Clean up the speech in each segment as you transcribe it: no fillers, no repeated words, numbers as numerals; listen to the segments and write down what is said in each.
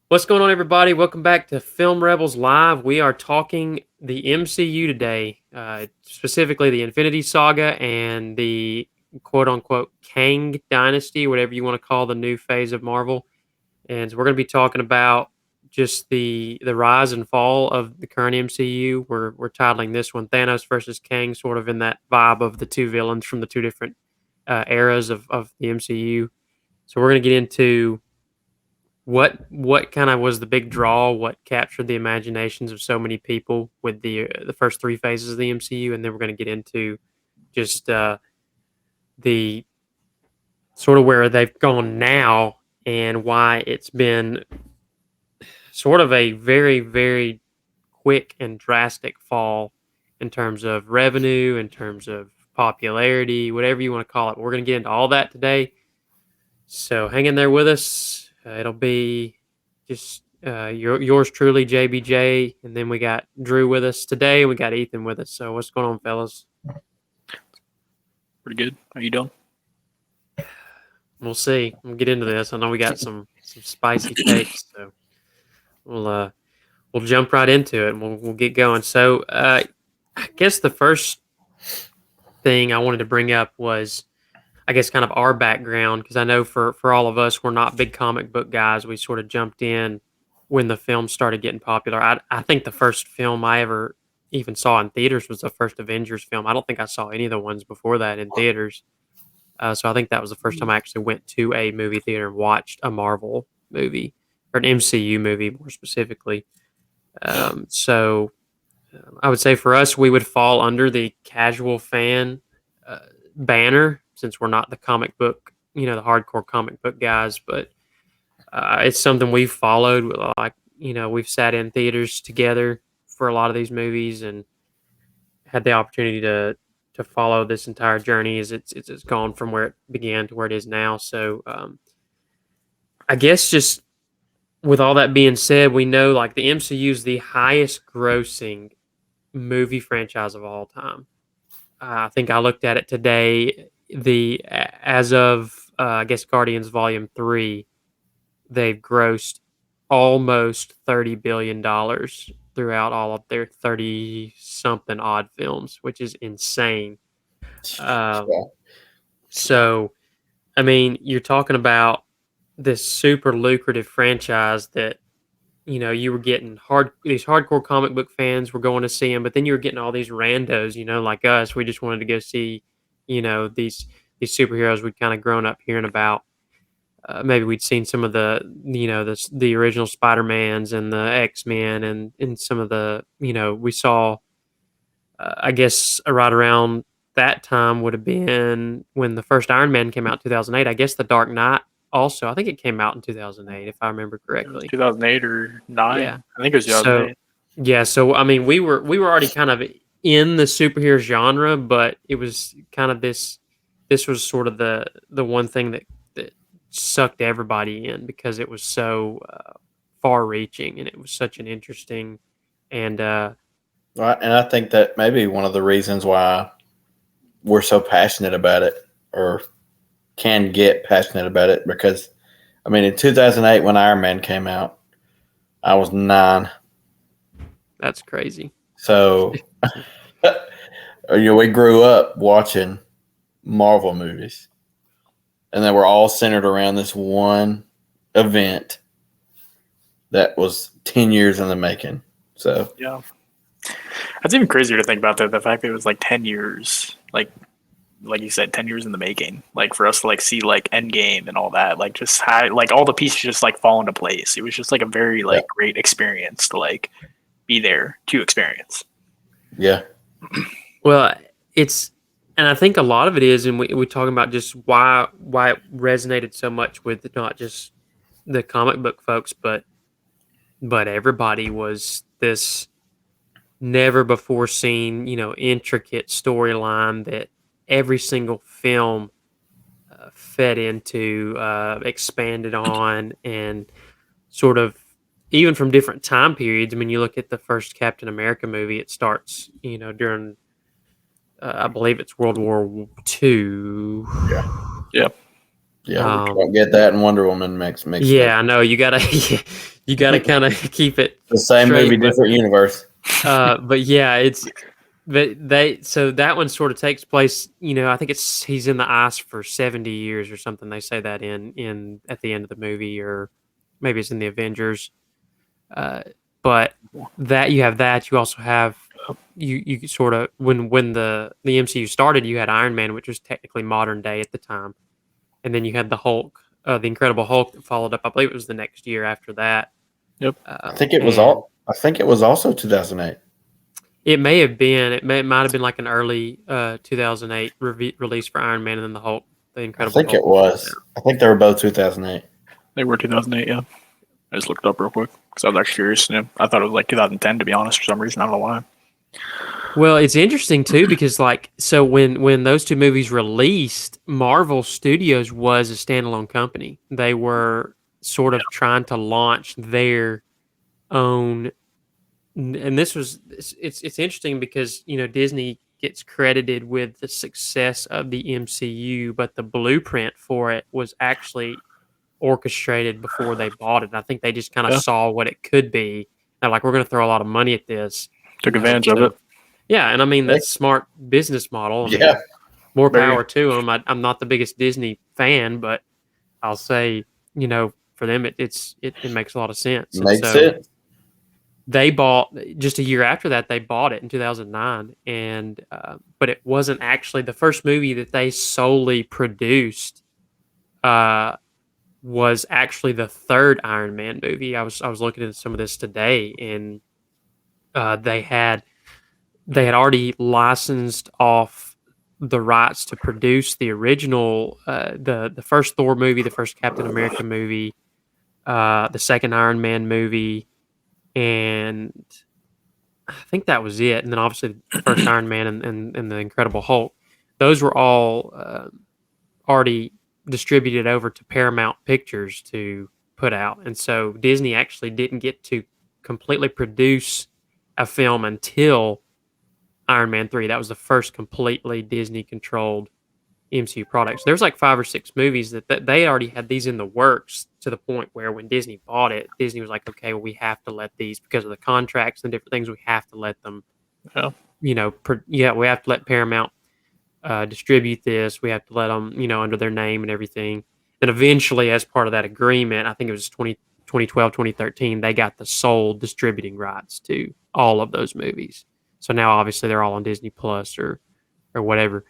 What's going on, everybody? Welcome back to Film Rebels Live. We are talking the MCU today, specifically the Infinity Saga and the quote unquote Kang Dynasty, whatever you want to call the new phase of Marvel. And so we're going to be talking about just the rise and fall of the current MCU. We're titling this one "Thanos versus Kang," sort of in that vibe of the two villains from the two different eras of the MCU. So we're going to get into what kind of was the big draw, what captured the imaginations of so many people with the first three phases of the MCU, and then we're going to get into just the sort of where they've gone now and why it's been sort of a very, very quick and drastic fall in terms of revenue, in terms of popularity, whatever you want to call it. We're going to get into all that today. So hang in there with us. It'll be just yours truly, JBJ, and then we got Drew with us today, and we got Ethan with us. So what's going on, fellas? Pretty good. How you doing? We'll see. We'll get into this. I know we got some spicy takes, so we'll jump right into it, and we'll get going. So I guess the first thing I wanted to bring up was, I guess, kind of our background, because I know for all of us, we're not big comic book guys. We sort of jumped in when the film started getting popular. I think the first film I ever even saw in theaters was the first Avengers film. I don't think I saw any of the ones before that in theaters. So I think that was the first time I actually went to a movie theater and watched a Marvel movie, or an MCU movie more specifically. So I would say for us, we would fall under the casual fan banner, since we're not the comic book, the hardcore comic book guys, but it's something we've followed. Like, we've sat in theaters together for a lot of these movies and had the opportunity to follow this entire journey as it's gone from where it began to where it is now. So I guess just with all that being said, we know like the MCU is the highest grossing movie franchise of all time. I think I looked at it today. As of I guess Guardians Volume 3, they've grossed almost $30 billion throughout all of their 30 something odd films, which is insane. So, I mean, you're talking about this super lucrative franchise that you were getting these hardcore comic book fans were going to see them, but then you were getting all these randos, like us. We just wanted to go see, these superheroes we'd kind of grown up hearing about. Maybe we'd seen some of the original Spider-Mans and the X-Men and some of the, we saw, I guess right around that time would have been when the first Iron Man came out in 2008. I guess The Dark Knight also, I think it came out in 2008, if I remember correctly. 2008 or 9? Yeah. I think it was 2008. So I mean, we were already kind of in the superhero genre, but it was kind of this was sort of the one thing that sucked everybody in because it was so far reaching and it was such an interesting and Right, and I think that maybe one of the reasons why we're so passionate about it, or can get passionate about it, because I mean, in 2008 when Iron Man came out, I was 9. That's crazy. So, we grew up watching Marvel movies, and they were all centered around this one event that was 10 years in the making. So, yeah, that's even crazier to think about, though, the fact that it was like 10 years, like you said, 10 years in the making, like for us to like see like Endgame and all that, like just how like all the pieces just like fall into place. It was just like a very like great experience to like be there to experience. Yeah. Well, and I think a lot of it is, and we're talking about just why it resonated so much with not just the comic book folks, but everybody, was this never before seen, intricate storyline that every single film fed into, expanded on, and sort of even from different time periods. I mean, you look at the first Captain America movie; it starts, during I believe it's World War II. Yeah. We can't get that, and Wonder Woman makes yeah, I know you gotta You got to kind of keep it The same straight, movie, different universe. but yeah, so that one sort of takes place. I think he's in the ice for 70 years or something. They say that in at the end of the movie, or maybe it's in the Avengers. But that you have that, you also have you sort of when the MCU started, you had Iron Man, which was technically modern day at the time, and then you had the Hulk, the Incredible Hulk that followed up. I believe it was the next year after that. Yep. I think it was And I think it was also 2008. it may have been. It might have been like an early 2008 release for Iron Man, and then the I Incredible think Hulk. it was. I think they were both 2008. They were 2008. Yeah. I just looked it up real quick because I was actually curious. Yeah. I thought it was like 2010 to be honest. For some reason, I don't know why. Well, it's interesting too because so when those two movies released, Marvel Studios was a standalone company. They were sort of trying to launch their own, and it's interesting because Disney gets credited with the success of the MCU, but the blueprint for it was actually orchestrated before they bought it. And I think they just kind of Yeah. saw what it could be. They're like, we're going to throw a lot of money at this Took in advantage hopes of it. Yeah, and I mean that's a smart business model. I mean, Yeah. more Very. power to them. I'm not the biggest Disney fan, but I'll say for them it makes a lot of sense. And Makes so sense. they bought just a year after that. They bought it in 2009, and but it wasn't actually the first movie that they solely produced. Was actually the third Iron Man movie. I was looking at some of this today, and they had already licensed off the rights to produce the original, the first Thor movie, the first Captain America movie, the second Iron Man movie, and I think that was it. And then obviously the first Iron Man and the Incredible Hulk. Those were all already distributed over to Paramount Pictures to put out, and so Disney actually didn't get to completely produce a film until Iron Man 3. That was the first completely Disney controlled MCU product. So there's like 5 or 6 movies that they already had these in the works, to the point where when Disney bought it, Disney was like, okay, well, we have to let these, because of the contracts and different things, we have to let them, Yeah. we have to let Paramount distribute this. We have to let them, under their name and everything. And eventually, as part of that agreement, I think it was 2012, 2013, they got the sole distributing rights to all of those movies. So now, obviously, they're all on Disney Plus or whatever.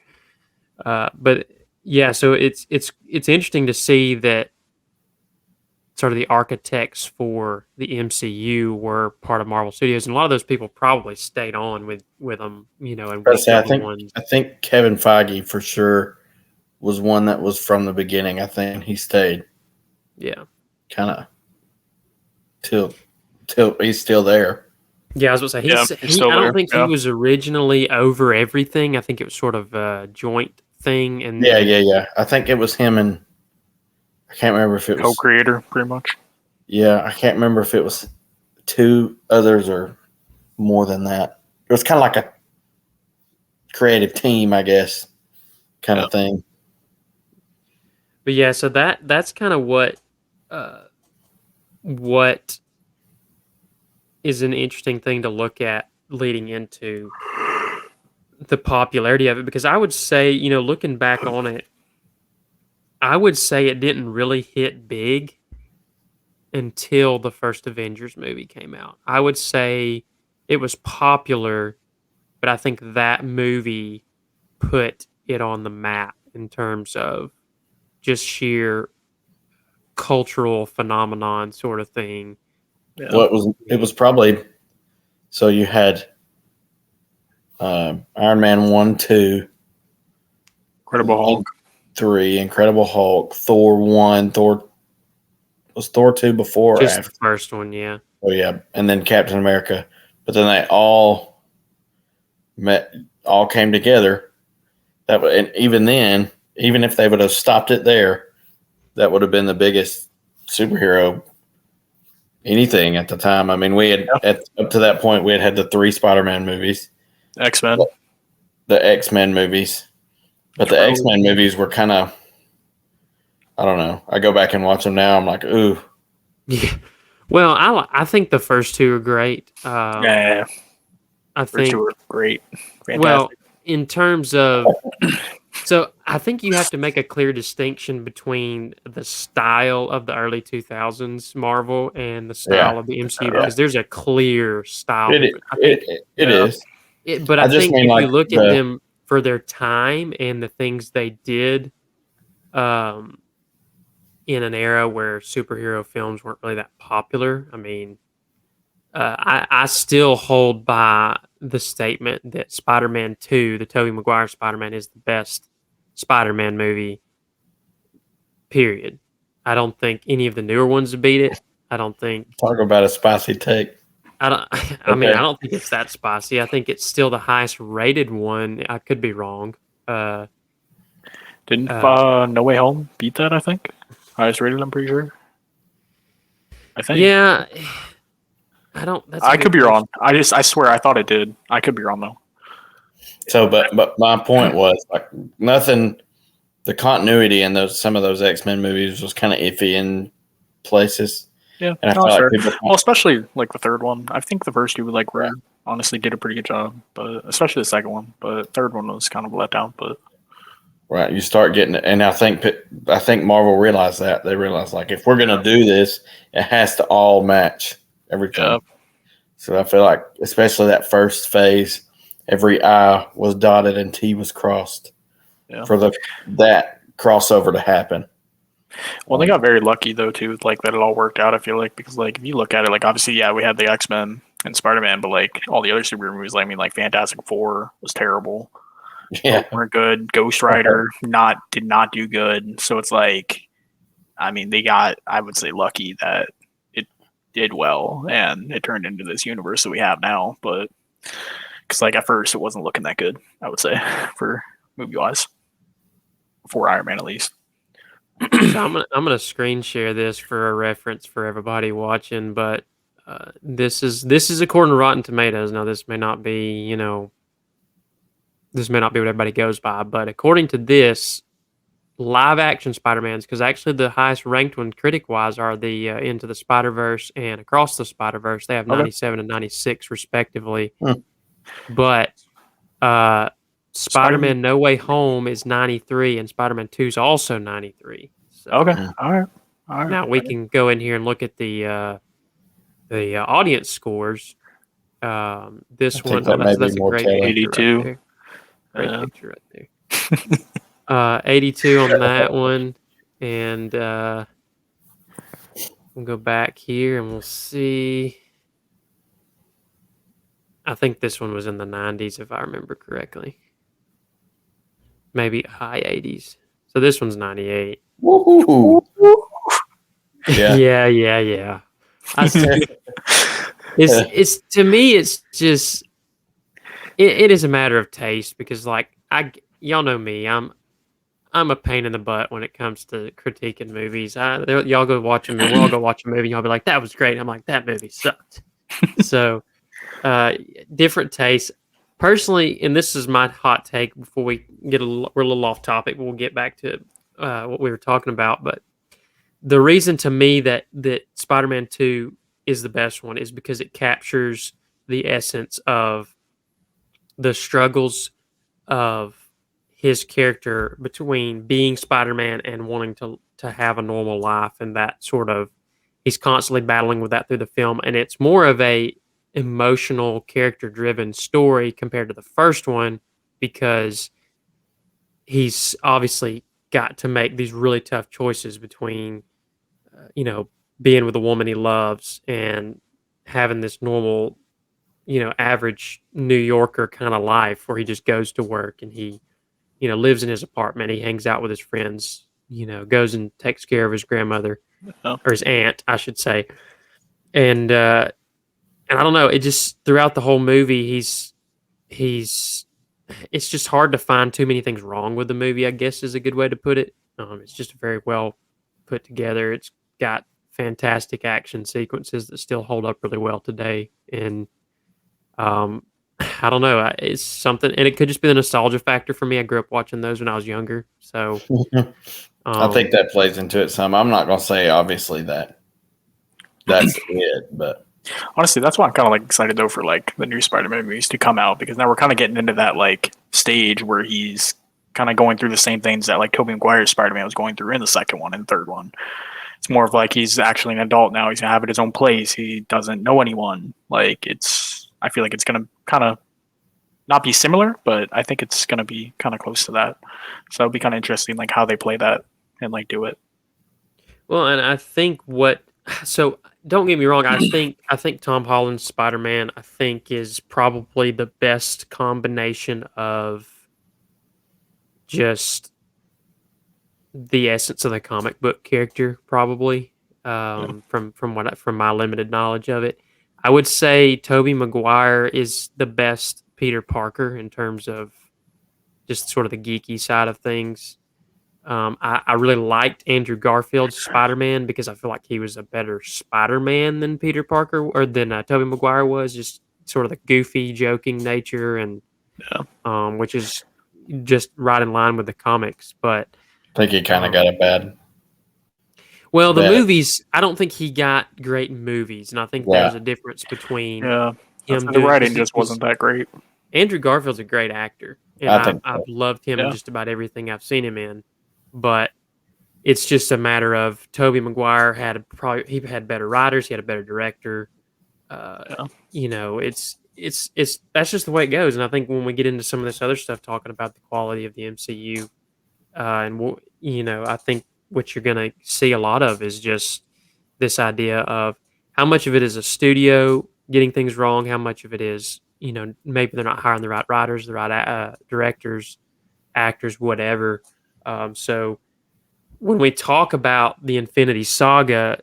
But yeah, so it's interesting to see that sort of the architects for the MCU were part of Marvel Studios, and a lot of those people probably stayed on with them, and with the other ones. I think Kevin Feige for sure was one that was from the beginning. I think he stayed. Yeah, kind of till he's still there. Yeah, I was going to say I don't think he was originally over everything. I think it was sort of a joint thing. And yeah. I think it was him and I can't remember if it was co-creator, pretty much. Yeah, I can't remember if it was 2 others or more than that. It was kind of like a creative team, I guess, kind of thing. But yeah, so that's kind of what is an interesting thing to look at leading into the popularity of it, because I would say, looking back on it, I would say it didn't really hit big until the first Avengers movie came out. I would say it was popular, but I think that movie put it on the map in terms of just sheer cultural phenomenon sort of thing. Yeah. Well, it was probably, so you had Iron Man 1, 2, Incredible Hulk 3, Incredible Hulk, Thor 1, was Thor 2 before or just after? The first one, yeah. Oh yeah, and then Captain America. But then they all came together. And even then, even if they would have stopped it there, that would have been the biggest superhero anything at the time. I mean, we had up to that point we had the 3 Spider-Man movies, X-Men, the X-Men movies, but the X-Men movies were kind of, I don't know. I go back and watch them now. I'm like, ooh. Yeah. Well, I think the first two are great. Yeah, I first two think were great, well, fantastic. in terms of so I think you have to make a clear distinction between the style of the early 2000s Marvel and the Yeah, style of the MCU yeah. because there's a clear style It difference. I think it Yeah, is. but I I just think mean if like you look at the them for their time and the things they did um in an era where superhero films weren't really that popular, I mean, I still hold by the statement that Spider-Man 2, the Tobey Maguire Spider-Man, is the best Spider-Man movie, period. I don't think any of the newer ones beat it. I don't think talk about a spicy take. I don't I mean, I Okay, don't think it's that spicy. I think it's still the highest rated one. I could be wrong. Uh didn't uh No Way Home beat that? I think highest rated. I'm pretty sure. I think yeah, I don't that's a I could good be wrong. question. I swear I thought it did. I could be wrong though. so but my point was like nothing. The continuity in those some of those X-Men movies was kind of iffy in places, Yeah, and I no, felt that's like fair. people. Well, especially like the third one. I think the first two like Right. were honestly did a pretty good job, but especially the second one. But third one was kind of a letdown. But Right, you start getting, and I think Marvel realized that they realized like if we're yeah, gonna do this, it has to all match yeah, everything. So I feel like, especially that first phase, every I was dotted and T was crossed yeah. for that crossover to happen. Well, they got very lucky though too, like that it all worked out. I feel like because like if you look at it, like obviously yeah, we had the X Men and Spider Man, but like all the other superhero movies, like I mean, like Fantastic Four was terrible. Yeah, Both weren't good. Ghost Rider did not do good. So it's like, I mean, they got I would say lucky that it did well and it turned into this universe that we have now. But because like at first it wasn't looking that good, I would say for movie wise for Iron Man at least. So I'm gonna screen share this for a reference for everybody watching, but this is according to Rotten Tomatoes. Now this may not be what everybody goes by, but according to this, live action Spider-Mans, because actually the highest ranked one critic wise are the Into the Spider-Verse and Across the Spider-Verse. They have Okay. 97 and 96 respectively. Hmm. But uh, Spider Man. Spider-Man No Way Home is 93 and Spider-Man 2 is also 93. Okay. So All right. All right. now we can go in here and look at the audience scores. I This think one, oh, that may be that's a more great telling. picture right 82. there. Great picture right there. 82 on that one, and we'll go back here and we'll see. I think this one was in the 90s, if I remember correctly. Maybe high 80s. So this one's 98. Woohoo! Yeah. Yeah. It's to me, it's just it is a matter of taste because like y'all know me, I'm a pain in the butt when it comes to critiquing movies. Y'all go watch a movie, we'll all go watch a movie, and y'all be like, that was great. I'm like, that movie sucked. So uh, different tastes. Personally, and this is my hot take before we're a little off topic, we'll get back to what we were talking about. But the reason to me that Spider-Man 2 is the best one is because it captures the essence of the struggles of his character between being Spider-Man and wanting to have a normal life, and that sort of he's constantly battling with that through the film, and it's more of a emotional character driven story compared to the first one because he's obviously got to make these really tough choices between you know being with a woman he loves and having this normal average New Yorker kind of life where he just goes to work and he lives in his apartment. He hangs out with his friends, goes and takes care of his grandmother Oh, or his aunt, I should say. And I don't know, it just throughout the whole movie, he's it's just hard to find too many things wrong with the movie, I guess is a good way to put it. It's just very well put together. It's got fantastic action sequences that still hold up really well today. And um, I don't know. It's something, and it could just be the nostalgia factor for me. I grew up watching those when I was younger, so I think that plays into it some. I'm not going to say obviously that that's it. But Honestly, that's why I'm kind of like excited though for like the new Spider-Man movies to come out, because now we're kind of getting into that like stage where he's kind of going through the same things that like Tobey Maguire's Spider-Man was going through in the second one and third one. It's more of like he's actually an adult now. He's gonna have his own place. He doesn't know anyone. Like I feel like it's gonna kind of not be similar, but I think it's gonna be kind of close to that. So it'll be kind of interesting, like how they play that and like do it. Well, and I think so don't get me wrong, I think Tom Holland's Spider-Man I think is probably the best combination of just the essence of the comic book character, probably. From my limited knowledge of it, I would say Tobey Maguire is the best Peter Parker in terms of just sort of the geeky side of things. I really liked Andrew Garfield's Spider-Man because I feel like he was a better Spider-Man than Peter Parker or than Tobey Maguire was. Just sort of the goofy, joking nature, and which is just right in line with the comics. But I think he kind of got a bad. Well, the movies, I don't think he got great movies, and I think there's a difference between him doing the writing just wasn't that great. Andrew Garfield's a great actor, and I've loved him in just about everything I've seen him in. But it's just a matter of Tobey Maguire had better writers, he had a better director. It's that's just the way it goes. And I think when we get into some of this other stuff, talking about the quality of the MCU, I think what you're going to see a lot of is just this idea of how much of it is a studio getting things wrong, how much of it is, maybe they're not hiring the right writers, the right directors, actors, whatever. So when we talk about the Infinity Saga,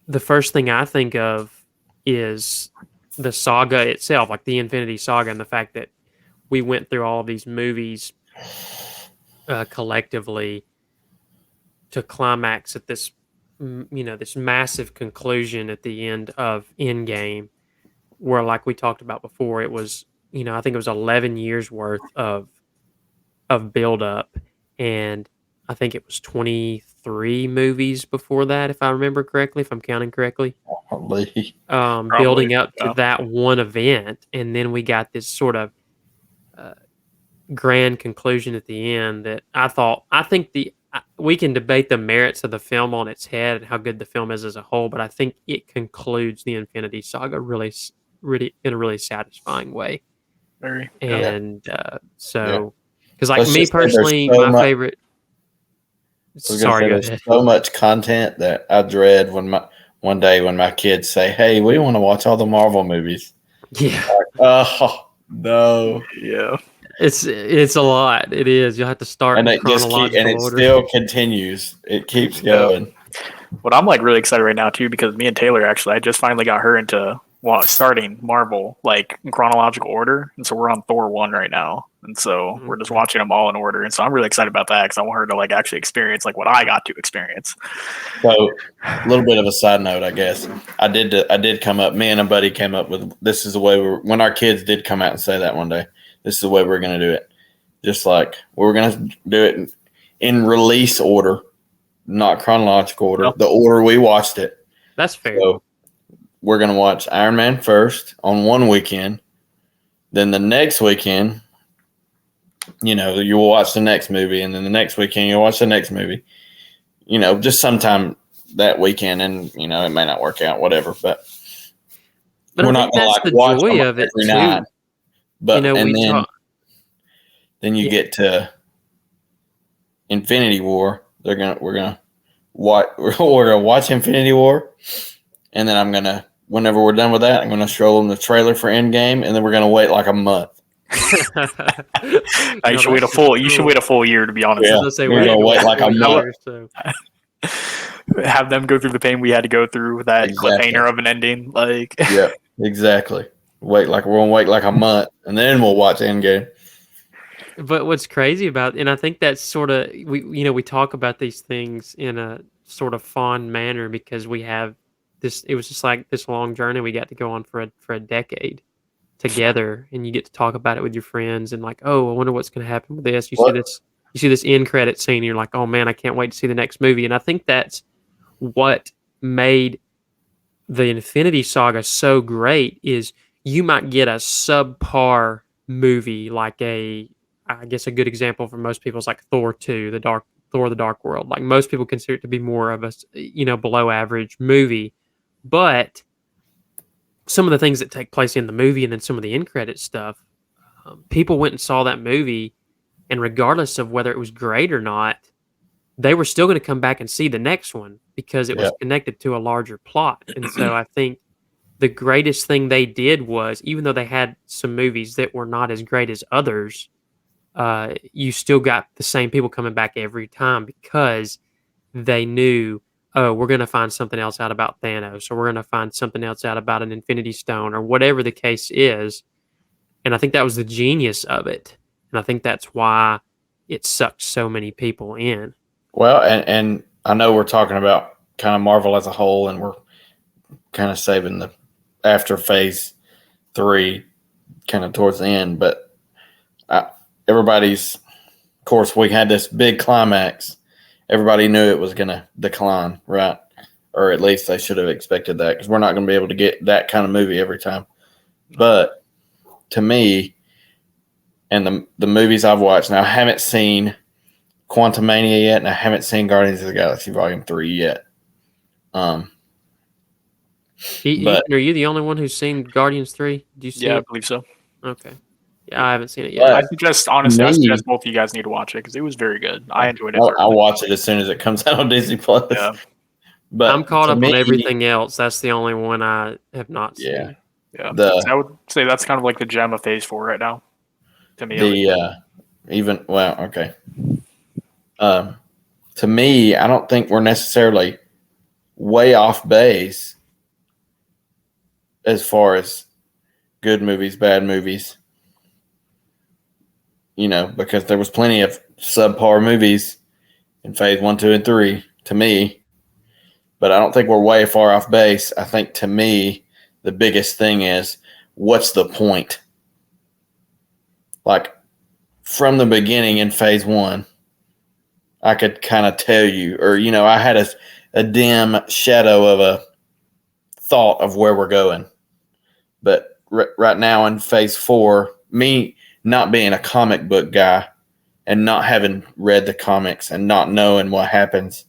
the first thing I think of is the saga itself, like the Infinity Saga, and the fact that we went through all of these movies collectively to climax at this, this massive conclusion at the end of Endgame, where, like we talked about before, it was, I think it was 11 years worth of build up, and I think it was 23 movies before that, if I remember correctly, if I'm counting correctly. Probably. Building up to that one event, and then we got this sort of grand conclusion at the end that I think we can debate the merits of the film on its head and how good the film is as a whole, but I think it concludes the Infinity Saga really, really in a really satisfying way. Very. And because like me say personally, my favorite. Sorry, go ahead. There's so much content that I dread one day when my kids say, "Hey, we want to watch all the Marvel movies." Yeah. Like, oh no. Yeah. It's a lot. It is. You'll have to start And in it just order. Still continues. It keeps going. What I'm like really excited right now too, because me and Taylor actually, I just finally got her into starting Marvel like in chronological order, and so we're on Thor 1 right now, and so we're just watching them all in order, and so I'm really excited about that because I want her to like actually experience like what I got to experience. So, a little bit of a side note, I guess I did come up. Me and a buddy came up with this is the way when our kids did come out and say that one day. This is the way we're going to do it. Just like we're going to do it in release order, not chronological order. Yep. The order we watched it. That's fair. So we're going to watch Iron Man first on one weekend. Then the next weekend, you'll watch the next movie. And then the next weekend, you'll watch the next movie. Just sometime that weekend. And, it may not work out, whatever. But we're not going to like watch joy of it every night. But then you get to Infinity War. We're gonna watch Infinity War, and then whenever we're done with that, I'm gonna show them the trailer for Endgame, and then we're gonna wait like a month. You should wait a full year, to be honest. Yeah, we're gonna wait like a month. Have them go through the pain we had to go through with that cliffhanger of an ending. Like, yeah, exactly. We're gonna wait like a month, and then we'll watch Endgame. But what's crazy about, and I think that's sort of we talk about these things in a sort of fond manner because we have this. It was just like this long journey we got to go on for a decade together, and you get to talk about it with your friends, and like, oh, I wonder what's going to happen with this. You see this end credit scene, and you're like, oh man, I can't wait to see the next movie. And I think that's what made the Infinity Saga so great is you might get a subpar movie like I guess a good example for most people is like Thor 2, the Dark World. Like most people consider it to be more of a, below average movie, but some of the things that take place in the movie and then some of the end credit stuff, people went and saw that movie, and regardless of whether it was great or not, they were still going to come back and see the next one because it Yeah. was connected to a larger plot. And so I think the greatest thing they did was, even though they had some movies that were not as great as others, you still got the same people coming back every time because they knew, oh, we're going to find something else out about Thanos, or we're going to find something else out about an Infinity Stone, or whatever the case is. And I think that was the genius of it. And I think that's why it sucked so many people in. Well, and I know we're talking about kind of Marvel as a whole, and we're kind of saving the after Phase 3 kind of towards the end, but everybody's, of course, we had this big climax. Everybody knew it was going to decline, right? Or at least they should have expected that, because we're not going to be able to get that kind of movie every time. But to me, and the movies I've watched, now I haven't seen Quantumania yet, and I haven't seen Guardians of the Galaxy Volume 3 yet. But Are you the only one who's seen Guardians 3? Do you see Yeah, I it? believe so. Okay. Yeah, I haven't seen it yet. I suggest, honestly, I suggest both of you guys need to watch it because it was very good. I enjoyed it. I'll watch it as soon as it comes out on Disney Plus. Yeah. But I'm caught to up me, on everything else. That's the only one I have not seen. Yeah. The- I would say that's kind of like the gem of Phase 4 right now. To me, okay. To me, I don't think we're necessarily way off base as far as good movies, bad movies. Because there was plenty of subpar movies in Phase 1, 2, and 3 to me. But I don't think we're way far off base. I think to me, the biggest thing is, what's the point? Like, from the beginning in Phase 1, I could kind of tell you, or, I had a dim shadow of a thought of where we're going. But right now in Phase 4, me not being a comic book guy and not having read the comics and not knowing what happens,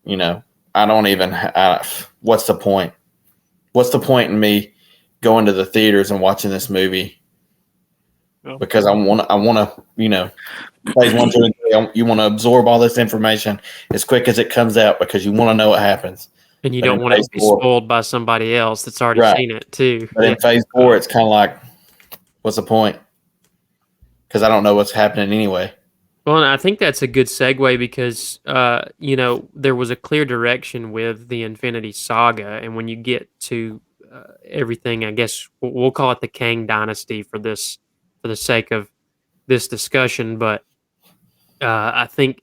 I don't even, what's the point? What's the point in me going to the theaters and watching this movie? Because I want to, Phase 1, 2, and 3, you want to absorb all this information as quick as it comes out because you want to know what happens. And you don't want it to be spoiled by somebody else that's already seen it too. But in Phase 4, it's kind of like, what's the point? Because I don't know what's happening anyway. Well, and I think that's a good segue because, there was a clear direction with the Infinity Saga. And when you get to everything, I guess we'll call it the Kang Dynasty for the sake of this discussion. But I think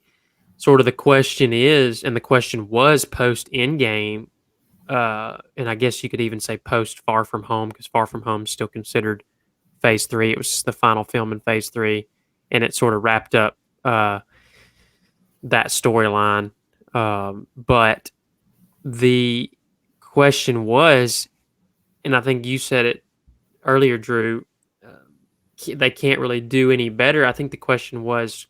sort of the question is, and the question was post Endgame, and I guess you could even say post Far From Home, because Far From Home is still considered Phase 3. It was the final film in Phase 3, and it sort of wrapped up that storyline. But the question was, and I think you said it earlier, Drew, they can't really do any better. I think the question was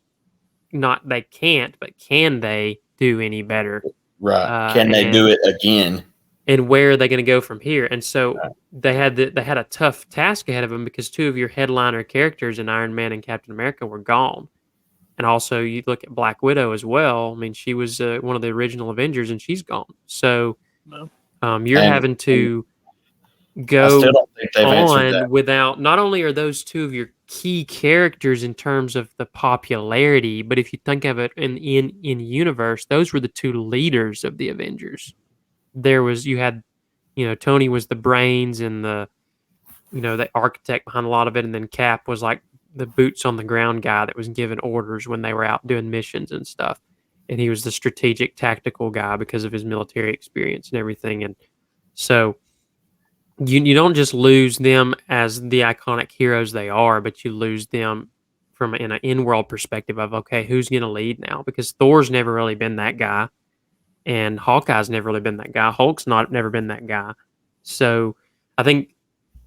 not they can't, but can they do any better? Right. Can they do it again? And where are they going to go from here? And so they had a tough task ahead of them because two of your headliner characters in Iron Man and Captain America were gone. And also, you look at Black Widow as well. I mean, she was one of the original Avengers, and she's gone. So you're having to go on without. Not only are those two of your key characters in terms of the popularity, but if you think of it in universe, those were the two leaders of the Avengers. You had, Tony was the brains and the architect behind a lot of it, and then Cap was like the boots on the ground guy that was giving orders when they were out doing missions and stuff. And he was the strategic tactical guy because of his military experience and everything. And so you don't just lose them as the iconic heroes they are, but you lose them from an in-world perspective of, okay, who's going to lead now? Because Thor's never really been that guy. and Hawkeye's never really been that guy. Hulk's never been that guy. So I think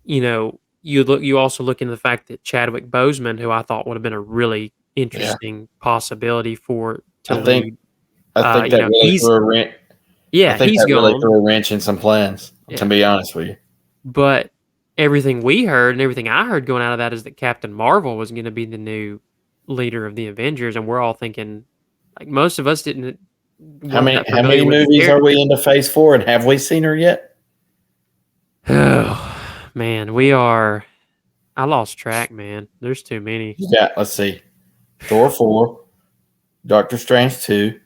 you also look into the fact that Chadwick Boseman, who I thought would have been a really interesting possibility to I think lead. I think that really threw a wrench. I think He's that really gone. threw a wrench in some plans. Yeah. To be honest with you, But everything we heard and everything I heard going out of that is that Captain Marvel was going to be the new leader of the Avengers, and we're all thinking, like, most of us didn't. how many movies are we into Phase 4, and have we seen her yet? Oh man, we are. I lost track, man. There's too many. Yeah, let's see. Thor 4, Doctor Strange 2,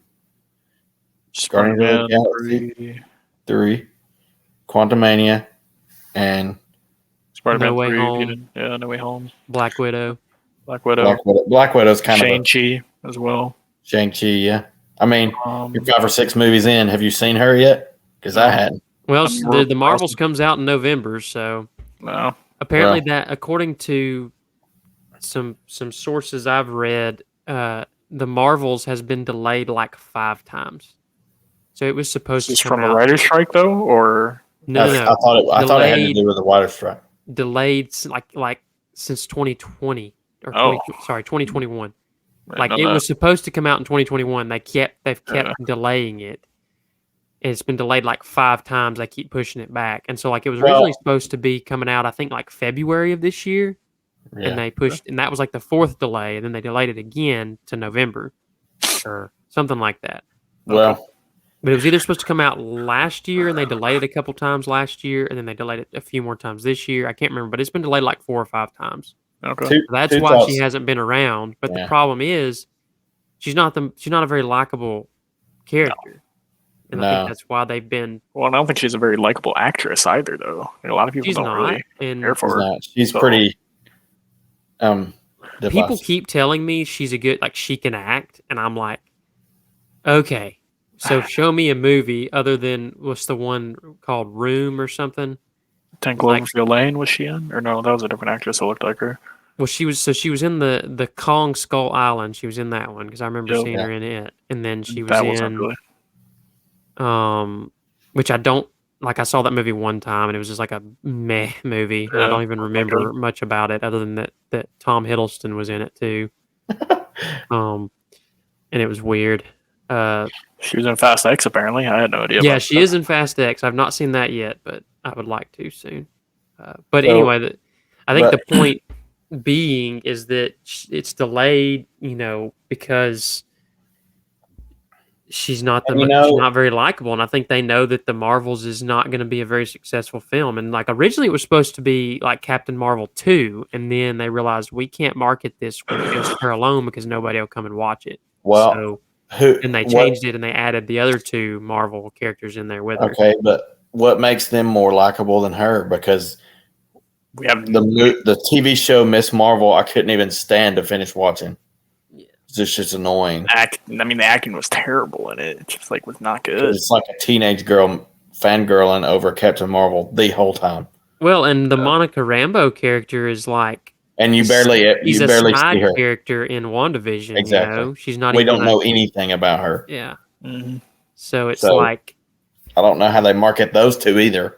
Guardians of the Galaxy 3, Quantumania, and Spider-Man No Way 3. Home. Yeah, No Way Home. Black Widow. Black Widow. Black Widow's kind of Shang-Chi as well. Shang-Chi, yeah. I mean, you're 5 or 6 movies in. Have you seen her yet? Because I hadn't. Well, the Marvels comes out in November, so no. Apparently, that according to some sources I've read, the Marvels has been delayed like 5 times. So it was supposed to come from out. a writer's strike though, or no. I thought it had to do with the writer's strike. Delayed like since 2020 or 2021. Like it was supposed to come out in 2021. They've kept delaying it. And it's been delayed like 5 times. They keep pushing it back. And so like it was originally supposed to be coming out, I think like February of this year. Yeah. And they pushed, and that was like the 4th delay. And then they delayed it again to November or something like that. Well, but it was either supposed to come out last year and they delayed it a couple times last year. And then they delayed it a few more times this year. I can't remember, but it's been delayed like 4 or 5 times. Okay. So that's why she hasn't been around. But the problem is she's not a very likable character. No. And I think that's why they've been. Well, I don't think she's a very likable actress either, though. A lot of people don't really care for her. She's pretty. People keep telling me she's a good, like she can act, and I'm like, okay, so show me a movie other than what's the one called Room or something. 10 Cloverfield Lane, was she in? Or no, that was a different actress that looked like her. Well, she was in the Kong Skull Island. She was in that one because I remember seeing her in it, and then she was in. Really. Which I don't like. I saw that movie one time, and it was just like a meh movie. And I don't even remember much about it, other than that Tom Hiddleston was in it too. And it was weird. She was in Fast X, apparently. I had no idea. Yeah, she is in Fast X. I've not seen that yet, but I would like to soon. Anyway, I think the point being is that it's delayed, because she's not she's not very likable, and I think they know that the Marvels is not going to be a very successful film. And like originally, it was supposed to be like Captain Marvel 2, and then they realized we can't market this with just her alone because nobody will come and watch it. Well, and they changed it, and they added the other 2 Marvel characters in there with her. Okay, but what makes them more likable than her? Because we have the TV show Miss Marvel, I couldn't even stand to finish watching. It's just annoying. The acting was terrible in it. It just was not good. It's like a teenage girl fangirling over Captain Marvel the whole time. Well, and the Monica Rambeau character is like, and you barely see her character in WandaVision. Exactly. She's not. We don't know anything about her. Yeah. Mm-hmm. So it's like, I don't know how they market those 2 either.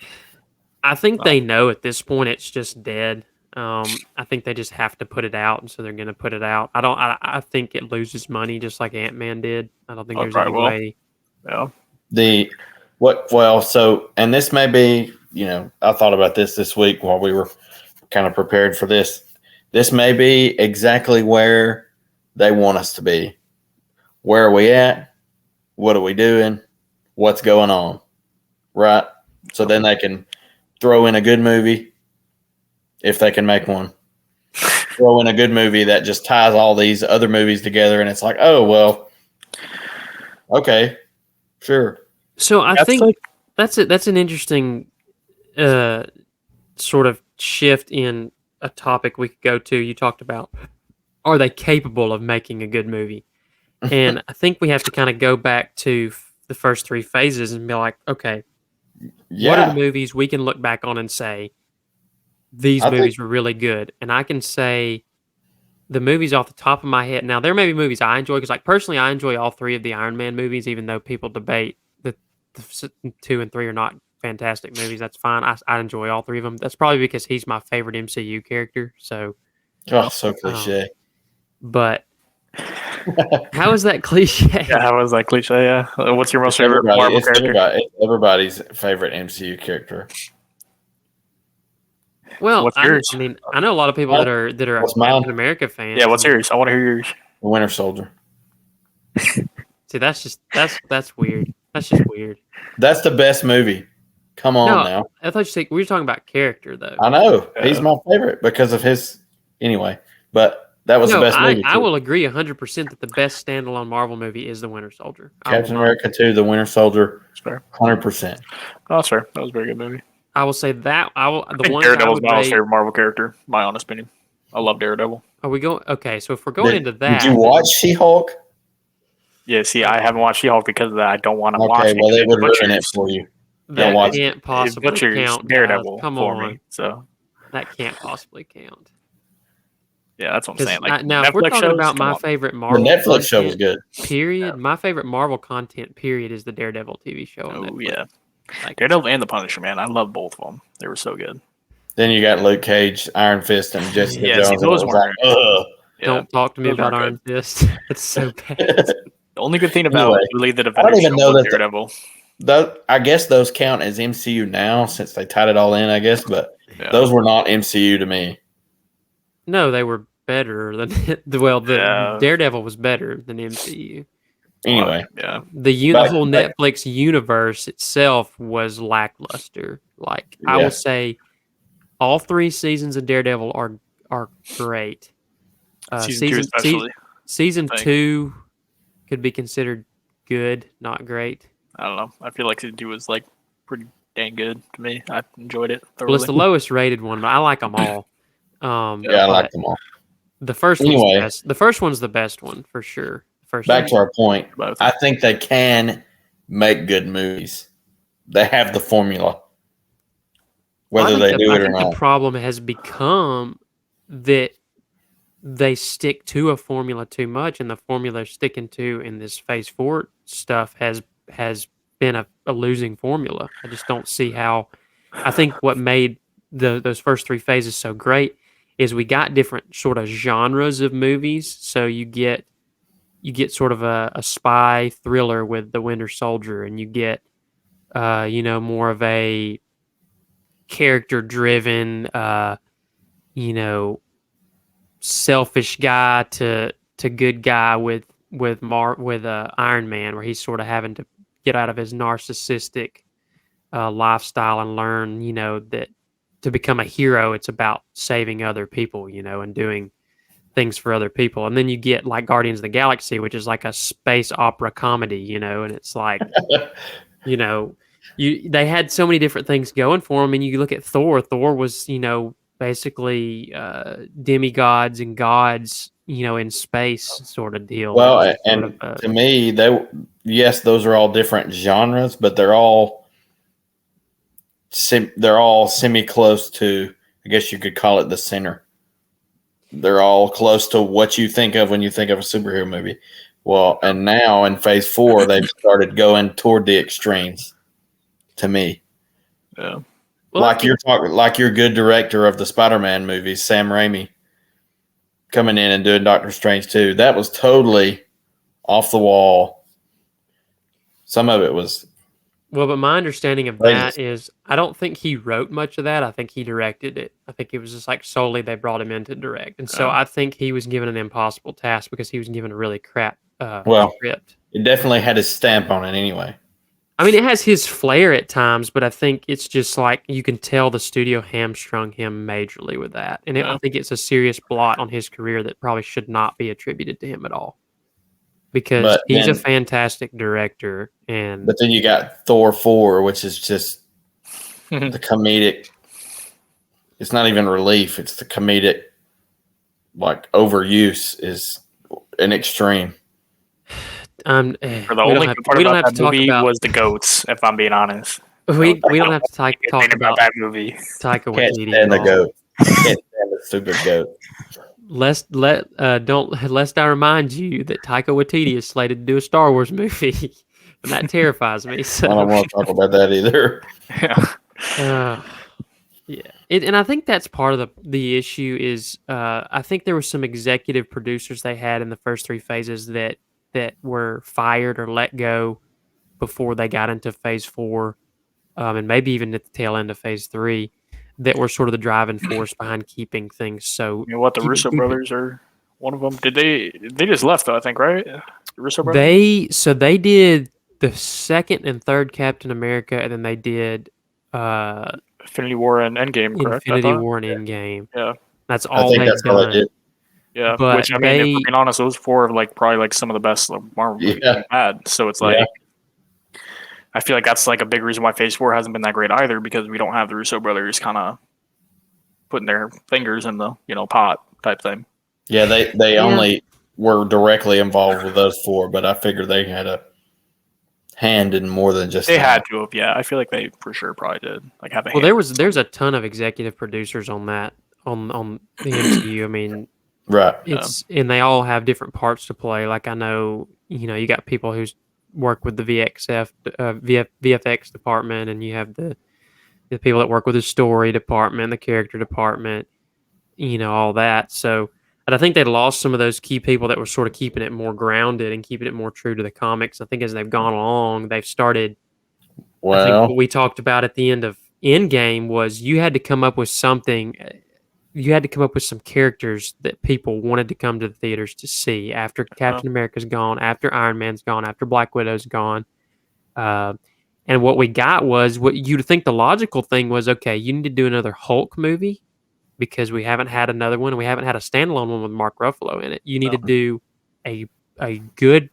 I think they know at this point it's just dead. I think they just have to put it out, and so they're going to put it out. I think it loses money just like Ant-Man did. I don't think there's any way. Yeah. And this may be, I thought about this week while we were kind of prepared for this. This may be exactly where they want us to be. Where are we at? What are we doing? What's going on? Right? So then they can throw in a good movie. If they can make one, throw in a good movie that just ties all these other movies together, and it's like, oh well, okay, sure. So I think that's an interesting sort of shift in a topic we could go to. You talked about, are they capable of making a good movie? And I think we have to kind of go back to the first 3 phases and be like, okay, what are the movies we can look back on and say, these movies were really good? And I can say the movies off the top of my head. Now, there may be movies I enjoy, because like personally, I enjoy all 3 of the Iron Man movies, even though people debate the 2 and 3 are not fantastic movies. That's fine. I enjoy all 3 of them. That's probably because he's my favorite MCU character. So, Oh, so cliche. but how is that cliche? Yeah, how was that cliche? Yeah. What's your most favorite Everybody, Marvel it's character? it's everybody's favorite MCU character. Well, What's yours? I mean, I know a lot of people that are What's mine? Captain America fans. Yeah, what's yours? I want to hear yours. The Winter Soldier. See, that's weird. That's just weird. That's the best movie. Come on No, now. I thought you said we were talking about character though. I know. He's Yeah. my favorite because of his. Anyway, but that was No, the best movie. I too. will agree 100% that the best standalone Marvel movie is The Winter Soldier. Captain America 2, The Winter Soldier, That's fair. 100%. Oh, that's fair. That was a very good movie. I will say that I the think one that I Daredevil's would my most rate. favorite Marvel character. My honest opinion. I love Daredevil. Are we going? Okay, so if we're going into that, Did you watch She-Hulk? Yeah, see, I haven't watched She-Hulk because of that. I don't want to watch Okay, it. well, because it would ruin it butchers- for you. that watch can't it possibly butchers count. Daredevil Guys. Come for on, me. So that can't possibly count. yeah, that's what I'm 'Cause saying. Like now, if we're Netflix talking shows, about come my on. favorite The Marvel Netflix show was content, good. period, my favorite Marvel content, period, is the Daredevil TV show. On Oh Netflix. yeah, Like, Daredevil and the Punisher, man. I love both of them. They were so good. Then you got Luke Cage, Iron Fist, and Jessica Yeah, see, Jones. and those it was weren't like, ugh. Yeah. don't talk to me those about weren't Iron Fist. It's so bad. The only good thing about Anyway, really the I don't Defenders even show know was that Daredevil. I guess those count as MCU now since they tied it all in, I guess, but Yeah. those were not MCU to me. No, they were better than the Yeah. Daredevil was better than MCU. Anyway, yeah. The Back- whole back- Netflix universe itself was lackluster. Like I Yeah. will say, all 3 seasons of Daredevil are great. Season 2 especially. Season I think. 2 could be considered good, not great. I don't know. I feel like season 2 was like pretty dang good to me. I enjoyed it thoroughly. Well, it's the lowest rated one, but I like them all. yeah, I like them all. the first Anyway. one's the best. The first one's the best one for sure. First Back one. to our point. Both. I think they can make good movies. They have the formula. Whether they do I it or think not. the problem has become that they stick to a formula too much, and the formula they're sticking to in this Phase 4 stuff has been a losing formula. I just don't see how. I think what made those first 3 phases so great is we got different sort of genres of movies. So you get sort of a spy thriller with The Winter Soldier, and you get more of a character driven selfish guy to good guy with Iron Man, where he's sort of having to get out of his narcissistic lifestyle and learn that to become a hero it's about saving other people and doing things for other people. And then you get like Guardians of the Galaxy, which is like a space opera comedy, and it's like they had so many different things going for them. And you look at Thor was basically demigods and gods in space sort of deal. Well, It was and sort of to me, those are all different genres, but they're all semi close to. I guess you could call it the center. They're all close to what you think of when you think of a superhero movie. Well, and now in Phase 4, they've started going toward the extremes. To me, Yeah. well, you're talking, like your good director of the Spider-Man movies, Sam Raimi, coming in and doing Doctor Strange 2. That was totally off the wall. Some of it was. Well, but my understanding of Crazy. that is I don't think he wrote much of that. I think he directed it. I think it was just like solely they brought him in to direct. And so Oh. I think he was given an impossible task because he was given a really crap Well, script. It definitely had his stamp on it anyway. I mean, it has his flair at times, but I think it's just like you can tell the studio hamstrung him majorly with that. And I Yeah. think it's a serious blot on his career that probably should not be attributed to him at all. Because But he's a then- fantastic director. And But then you got Thor 4, which is just the comedic. It's not even relief. It's the comedic, like, overuse is an extreme. For the only good part about that movie was the goats, if I'm being honest. we don't have to talk Thing about that movie. Taika Can't Waititi stand the at all. goat. Can't stand the stupid goat. Lest I remind you that Taika Waititi is slated to do a Star Wars movie. and that terrifies me. I don't So, want to talk about that either. Yeah. uh, yeah, and I think that's part of the issue is I think there were some executive producers they had in the first three phases that were fired or let go before they got into phase four, and maybe even at the tail end of phase three, that were sort of the driving force behind keeping things so You know what? The keeping Russo keeping brothers are one of them. Did they just left though? I think right. The Russo brothers. they did the second and third Captain America, and then they did uh Infinity War and Endgame, correct? I Infinity thought. War and Endgame. Yeah. That's I all think they've that's all they done. did. Yeah. But Which I mean, if we're being honest, those four are like probably like some of the best like, Marvel movies Yeah. we've had. So it's Yeah. like I feel like that's like a big reason why Phase Four hasn't been that great either, because we don't have the Russo brothers kind of putting their fingers in the pot type thing. Yeah, they Yeah. only were directly involved with those four, but I figured they had a hand in more than just They that. had to have, yeah. I feel like they for sure probably did. Like have a Well, hand. there's a ton of executive producers on that on the MCU. I mean, Right. it's and they all have different parts to play. Like I know, you got people who's work with the VFX department, and you have the people that work with the story department, the character department, all that. So, and I think they lost some of those key people that were sort of keeping it more grounded and keeping it more true to the comics. I think as they've gone along, they've started. I think what Well, we talked about at the end of Endgame was you had to come up with something. You had to come up with some characters that people wanted to come to the theaters to see after Captain America's gone, after Iron Man's gone, after Black Widow's gone. Uh, and what we got was what you'd think the logical thing was, okay, you need to do another Hulk movie because we haven't had another one and we haven't had a standalone one with Mark Ruffalo in it. You need to do a a good,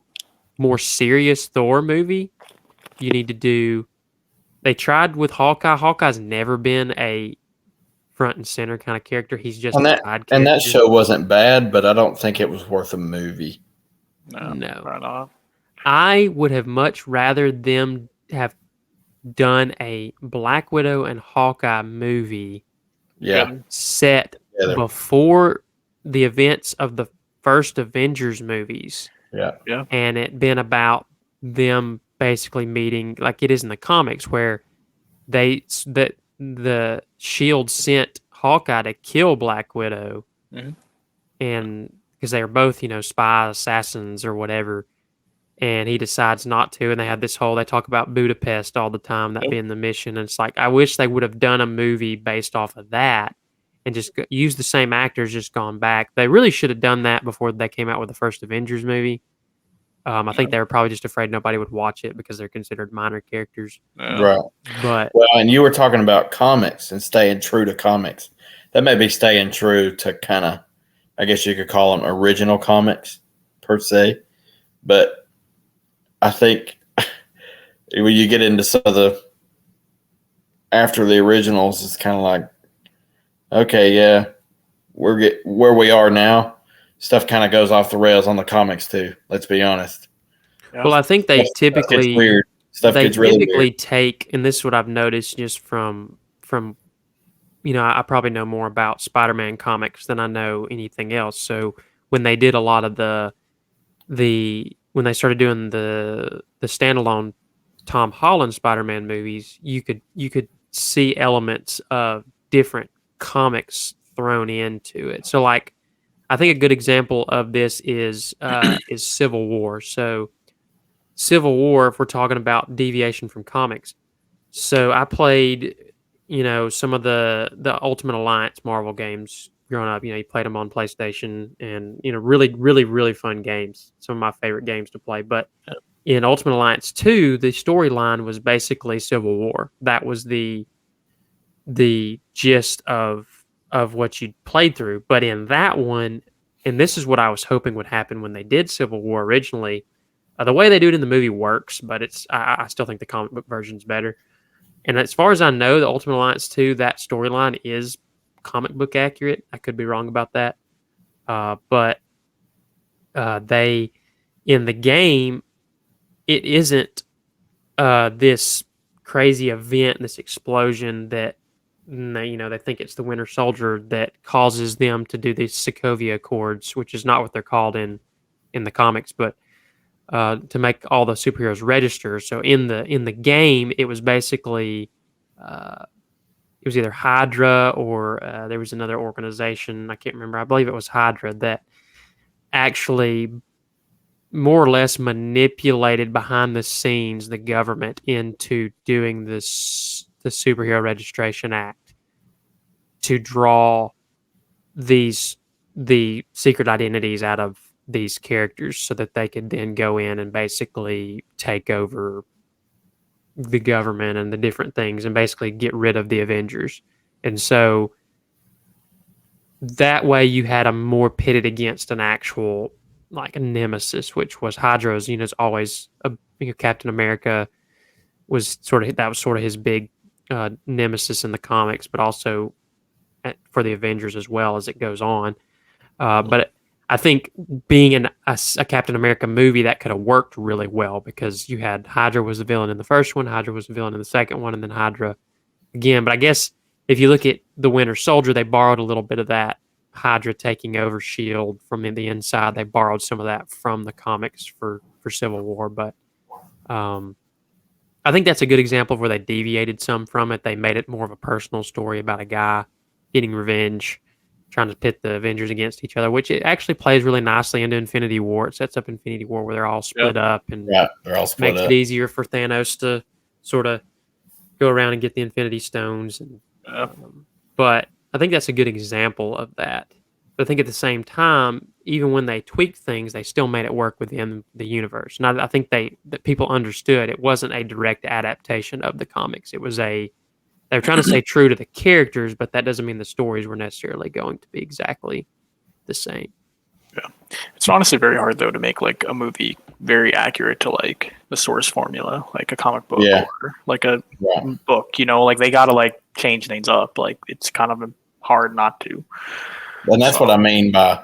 more serious Thor movie. You need to do they tried with Hawkeye. Hawkeye's never been a front and center kind of character. He's just and a that side and that character. show wasn't bad, but I don't think it was worth a movie. No, No. probably not. I would have much rather them have done a Black Widow and Hawkeye movie Yeah. set Together. before the events of the first Avengers movies, Yeah. and it been about them basically meeting like it is in the comics where that the Shield sent Hawkeye to kill Black Widow, Mhm. and because they are both spies, assassins, or whatever, and he decides not to, and they talk about Budapest all the time, that Yep. being the mission, and it's like I wish they would have done a movie based off of that and just used the same actors, just gone back. They really should have done that before they came out with the first Avengers movie. I think they were probably just afraid nobody would watch it because they're considered minor characters. Yeah. Right. But Well, and you were talking about comics and staying true to comics. That may be staying true to kind of, I guess you could call them original comics per se. But I think when you get into some of the after the originals, it's kind of like, okay, yeah, where we are now. Stuff kind of goes off the rails on the comics too. Let's be honest. Yeah. well, I think they Stuff gets typically weird. Stuff they gets really typically weird. take, and this is what I've noticed just from I probably know more about Spider-Man comics than I know anything else. So when they did a lot of when they started doing the standalone Tom Holland Spider-Man movies, you could see elements of different comics thrown into it. So like I think a good example of this is Civil War. So Civil War, if we're talking about deviation from comics. So I played, some of the Ultimate Alliance Marvel games growing up. You played them on PlayStation, and really, really, really fun games. Some of my favorite games to play. But in Ultimate Alliance 2, the storyline was basically Civil War. That was the gist of what you played through. But in that one, and this is what I was hoping would happen when they did Civil War originally. The way they do it in the movie works, but I still think the comic book version's better. And as far as I know, the Ultimate Alliance 2, that storyline is comic book accurate. I could be wrong about that. But they, in the game, it isn't this crazy event, this explosion that, they think it's the Winter Soldier that causes them to do these Sokovia Accords, which is not what they're called in the comics. But to make all the superheroes register. So in the game, it was basically it was either Hydra or there was another organization. I can't remember. I believe it was Hydra that actually more or less manipulated behind the scenes the government into doing the Superhero Registration Act to draw the secret identities out of these characters so that they could then go in and basically take over the government and the different things and basically get rid of the Avengers. And so that way you had them more pitted against an actual like a nemesis, which was Hydra's, is always Captain America was sort of his big nemesis in the comics, but also for the Avengers as well as it goes on. But I think being a Captain America movie that could have worked really well because you had Hydra was the villain in the first one, Hydra was the villain in the second one, and then Hydra again. But I guess if you look at the Winter Soldier, they borrowed a little bit of that Hydra taking over Shield from the inside. They borrowed some of that from the comics for Civil War, but I think that's a good example of where they deviated some from it. They made it more of a personal story about a guy getting revenge, trying to pit the Avengers against each other, which it actually plays really nicely into Infinity War. It sets up Infinity War where they're all split up and they're all split makes up. it easier for Thanos to sort of go around and get the Infinity Stones. And, but I think that's a good example of that. But I think at the same time, even when they tweaked things, they still made it work within the universe. And I think that people understood it wasn't a direct adaptation of the comics. It was they were trying to stay true to the characters, but that doesn't mean the stories were necessarily going to be exactly the same. Yeah, it's honestly very hard though to make like a movie very accurate to like the source formula, like a comic book or like a book. Like they gotta like change things up. Like it's kind of hard not to. And that's what I mean by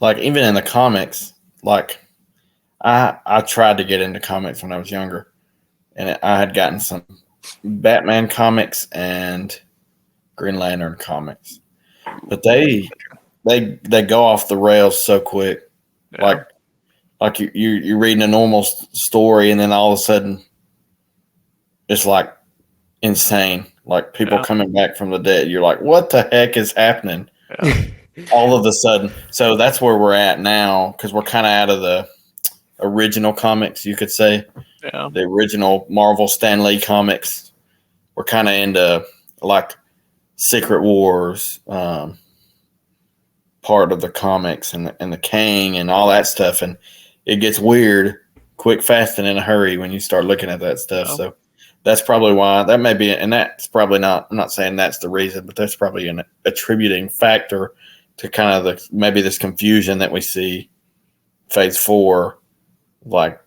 like even in the comics, like I tried to get into comics when I was younger, and I had gotten some Batman comics and Green Lantern comics, but they go off the rails so quick. Yeah. Like you're reading a normal story, and then all of a sudden, it's like insane. Like people coming back from the dead. You're like, what the heck is happening? Yeah. All of a sudden. So that's where we're at now because we're kind of out of the original comics, you could say. Yeah. The original Marvel Stan Lee comics. We're kind of into like Secret Wars, part of the comics and the Kang and all that stuff. And it gets weird quick, fast, and in a hurry when you start looking at that stuff. Yeah. So that's probably why that may be, and that's probably not, I'm not saying that's the reason, but that's probably an attributing factor to kind of maybe this confusion that we see phase 4, like,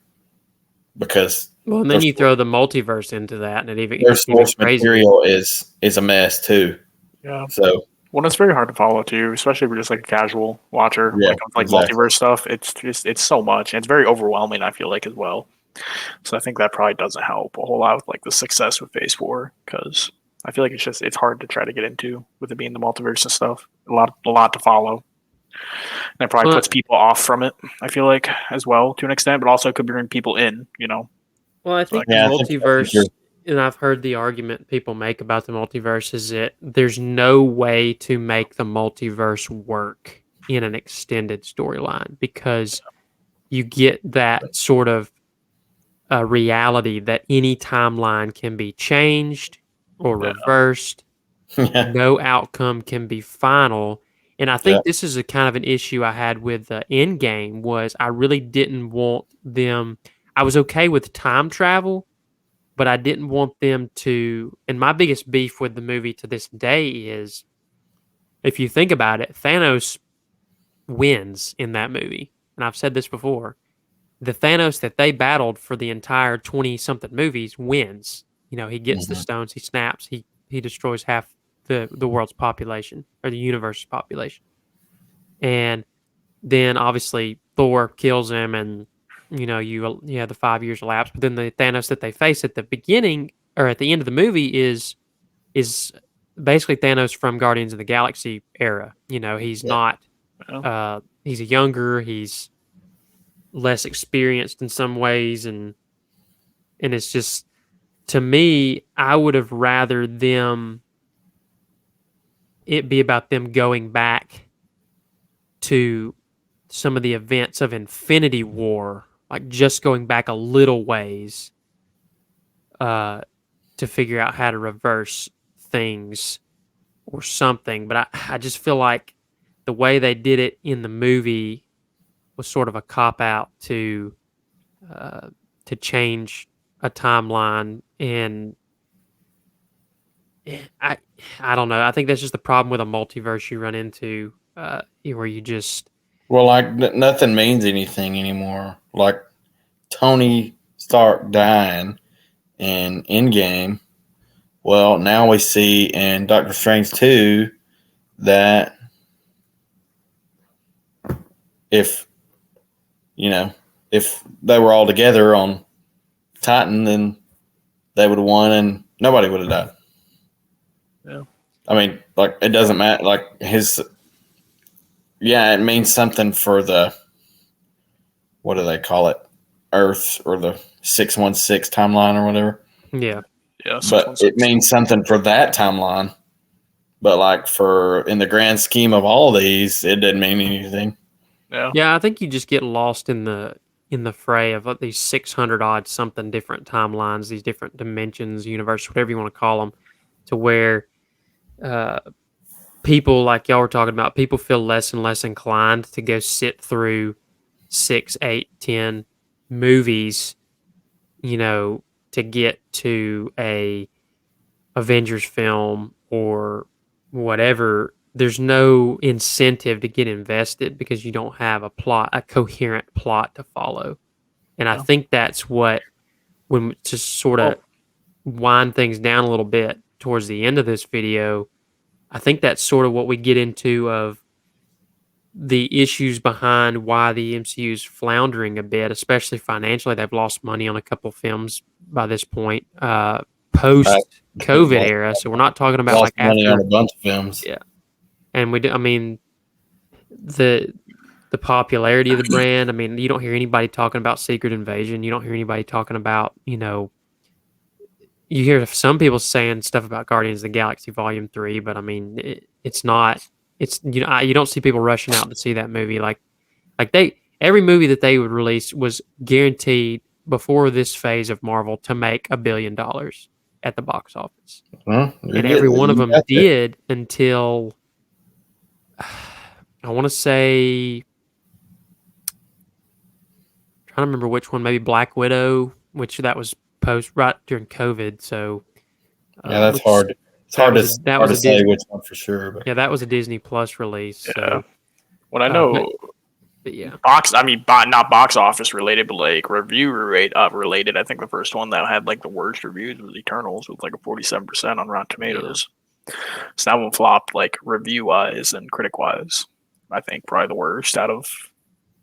because. Well, and then you throw the multiverse into that, and it even their source material is a mess too. Yeah. So, well, it's very hard to follow too, especially if you're just like a casual watcher. Yeah, like exactly. Multiverse stuff. It's so much, and it's very overwhelming. I feel like as well. So I think that probably doesn't help a whole lot with like the success with Phase 4 because I feel like it's hard to try to get into with it being the multiverse and stuff. A lot to follow. And it probably puts people off from it. I feel like as well to an extent, but also could bring people in. Well, I think the multiverse, and I've heard the argument people make about the multiverse is that there's no way to make the multiverse work in an extended storyline because you get that sort of reality that any timeline can be changed or reversed. No outcome can be final. And I think this is a kind of an issue I had with the Endgame was I really didn't want them. I was okay with time travel, but I didn't want them to. And my biggest beef with the movie to this day is, if you think about it, Thanos wins in that movie. And I've said this before. The Thanos that they battled for the entire 20-something movies wins. He gets the stones, he snaps, he destroys half the world's population or the universe's population. And then obviously Thor kills him and you have the 5 years elapsed, but then the Thanos that they face at the beginning or at the end of the movie is basically Thanos from Guardians of the Galaxy era. He's not he's a younger, he's less experienced in some ways, and it's just, to me, I would have rather it be about them going back to some of the events of Infinity War, like just going back a little ways to figure out how to reverse things or something. But I just feel like the way they did it in the movie was sort of a cop out to change a timeline, and I I don't know. I think that's just the problem with a multiverse you run into, where you just Well, like nothing means anything anymore. Like Tony Stark dying in Endgame. Well, now we see in Doctor Strange 2 that if if they were all together on Titan, then they would have won and nobody would have died. Yeah. I mean, like, it doesn't matter. Like, it means something for the, what do they call it? Earth, or the 616 timeline or whatever. yeah. Yeah. But it means something for that timeline. But like in the grand scheme of all of these, it didn't mean anything. Yeah. Yeah, I think you just get lost in the fray of these 600 odd something different timelines, these different dimensions, universe, whatever you want to call them, to where uh, people, like y'all were talking about, people feel less and less inclined to go sit through 6, 8, 10 movies, to get to a Avengers film or whatever. There's no incentive to get invested because you don't have a coherent plot to follow. And I think that's what, when to sort of wind things down a little bit towards the end of this video, I think that's sort of what we get into of the issues behind why the MCU is floundering a bit, especially financially. They've lost money on a couple films by this point, post COVID era. So we're not talking about Lost like money after, on a bunch of films. yeah. And I mean, the popularity of the brand. I mean, you don't hear anybody talking about Secret Invasion. You don't hear anybody talking about, you hear some people saying stuff about Guardians of the Galaxy Volume 3, but I mean, it's not. It's you don't see people rushing out to see that movie like every movie that they would release was guaranteed before this phase of Marvel to make $1 billion at the box office, and every one of them did until I want to say, trying to remember which one, maybe Black Widow, which that was right during COVID. So yeah, that's hard. It's hard to say which one for sure. But. Yeah, that was a Disney Plus release. Yeah. So, what I know, but yeah, not box office related, but like review related. I think the first one that had like the worst reviews was Eternals with like a 47% on Rotten Tomatoes. Yeah. So that one flopped like review wise and critic wise. I think probably the worst out of.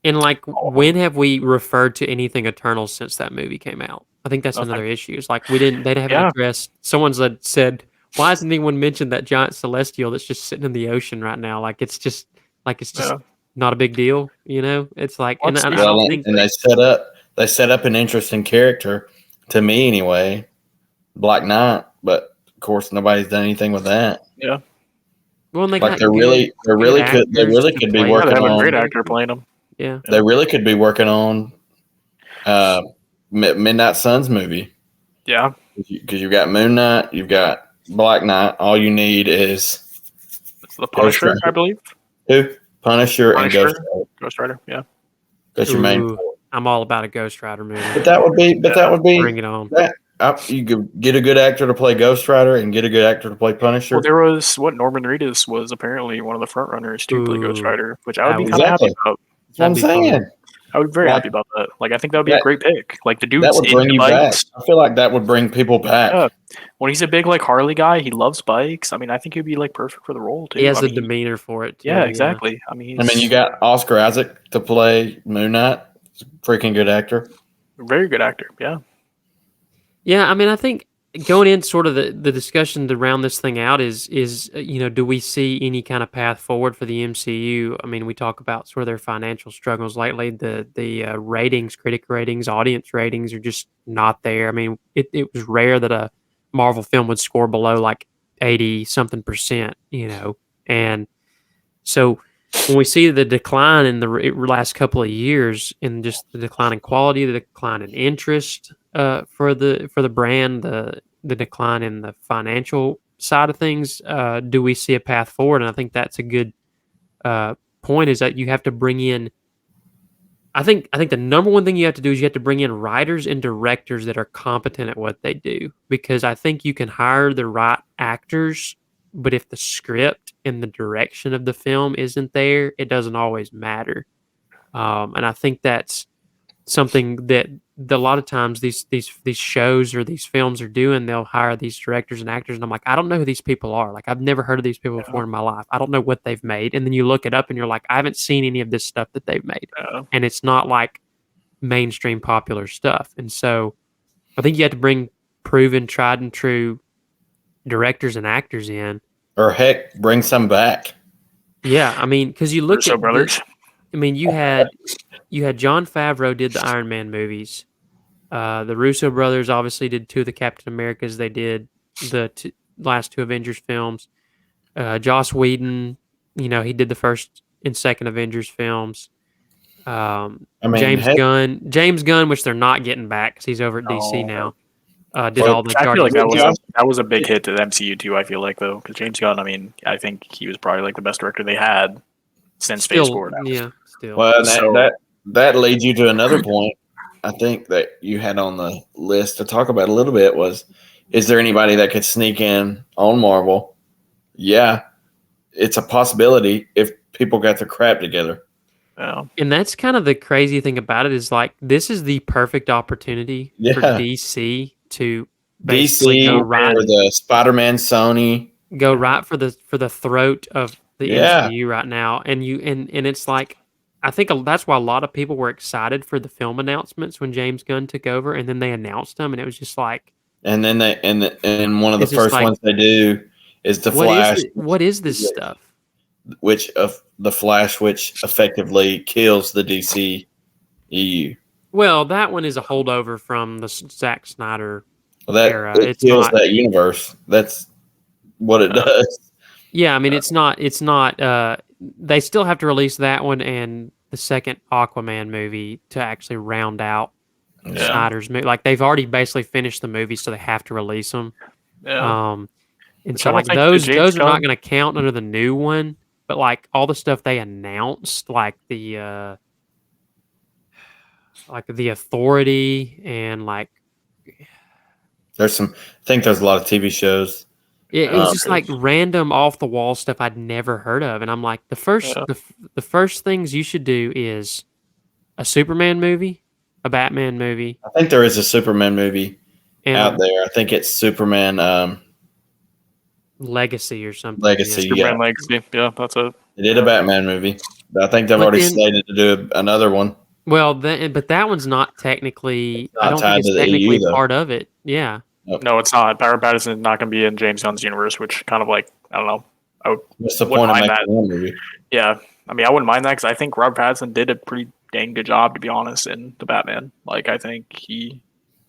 And like, when have we referred to anything Eternals since that movie came out? I think that's another issue. It's like they haven't addressed. Someone's said, why hasn't anyone mentioned that giant celestial that's just sitting in the ocean right now? Like it's just not a big deal, It's like, I don't think. And they set up an interesting character, to me anyway, Black Knight. But of course, nobody's done anything with that. Yeah. Well, and they really could be working on a great actor playing them. Yeah, they really could be working on Midnight Suns movie. Yeah, because you've got Moon Knight, you've got Black Knight. All you need is the Punisher, I believe. Who? Punisher and Ghost Rider. Yeah, that's your main. I'm all about a Ghost Rider movie. But that would be. Bring it on. You could get a good actor to play Ghost Rider and get a good actor to play Punisher. Well, there was Norman Reedus was apparently one of the front runners to play Ghost Rider, which I would be kind of happy about. That's what I'm saying. I would be very happy about that. Like, I think that would be a great pick. Like, the dude's that would bring you back. I feel like that would bring people back. Yeah. When he's a big, like, Harley guy, he loves bikes. I mean, I think he'd be, like, perfect for the role, too. He has the demeanor for it, too. Yeah, exactly. Yeah. I mean, you got Oscar Isaac to play Moon Knight. He's a freaking good actor. Very good actor, yeah. Yeah, I mean, I think going in sort of the discussion to round this thing out is do we see any kind of path forward for the MCU? I mean, we talk about sort of their financial struggles lately. The ratings, critic ratings, audience ratings are just not there. I mean, it was rare that a Marvel film would score below like 80 something percent, and so when we see the decline in the last couple of years, and just the decline in quality, the decline in interest for the brand, the decline in the financial side of things, do we see a path forward? And I think that's a good point. Is that you have to bring in. I think the number one thing you have to do is you have to bring in writers and directors that are competent at what they do, because I think you can hire the right actors, but if the script and the direction of the film isn't there, it doesn't always matter. And I think that's something that a lot of times these shows or these films are doing. They'll hire these directors and actors, and I'm like, I don't know who these people are. Like, I've never heard of these people before in my life. I don't know what they've made. And then you look it up, and you're like, I haven't seen any of this stuff that they've made, and it's not like mainstream popular stuff. And so I think you have to bring proven, tried and true directors and actors in. Or heck, bring some back. Yeah, I mean, because you look Russo at brothers. I mean, you had John Favreau did the Iron Man movies. The Russo brothers obviously did two of the Captain Americas. They did the last two Avengers films. Joss Whedon, he did the first and second Avengers films. I mean, James Gunn, which they're not getting back because he's over at DC now. Did Well, all the I feel like Guardians. that was a big hit to the MCU too. I feel like though, because James Gunn, I mean, I think he was probably like the best director they had since Phase Still, 4 now. yeah, still. well, So- that leads you to another point. I think that you had on the list to talk about a little bit was, is there anybody that could sneak in on Marvel? Yeah, it's a possibility if people got their crap together. Yeah. And that's kind of the crazy thing about it is like this is the perfect opportunity for Yeah. DC to basically DC go or right the Spider-Man, Sony. for the throat of the Yeah. MCU right now. And it's like I think that's why a lot of people were excited for the film announcements when James Gunn took over, and then they announced them, and it was just like, And then and one of the It's just first like, ones they do is the Flash, what is this Yeah. stuff? which effectively kills the DC EU. Well, that one is a holdover from the Zack Snyder. Well, that Era. it It's kills not- that universe. That's what it does. Yeah, I mean, it's not. They still have to release that one and the second Aquaman movie to actually round out Yeah. Snyder's movie. Like they've already basically finished the movie, so they have to release them. Yeah. And Which so I don't like think those James are not Gunn- going to count under the new one. But like all the stuff they announced, like the Authority and like I think there's a lot of TV shows. it was just Okay. like random off the wall stuff I'd never heard of, and I'm like, the first Yeah. the first things you should do is a Superman movie, a Batman movie, I think there is a Superman movie and out there. I think it's Superman Legacy or something. Legacy. Yeah. Superman Legacy. Yeah, that's it. They did a Batman movie. I think they've But already then- slated to do another one. Well, but that one's not technically. It's not I don't tied think to it's the technically EU, though. part of it. Yeah. No, it's not. Barrett Pattinson is not going to be in James Gunn's universe, which kind of like, I don't know. What's the Wouldn't point of mind making one movie? Yeah, I mean, I wouldn't mind that because I think Robert Pattinson did a pretty dang good job, to be honest, in the Batman. Like, I think he.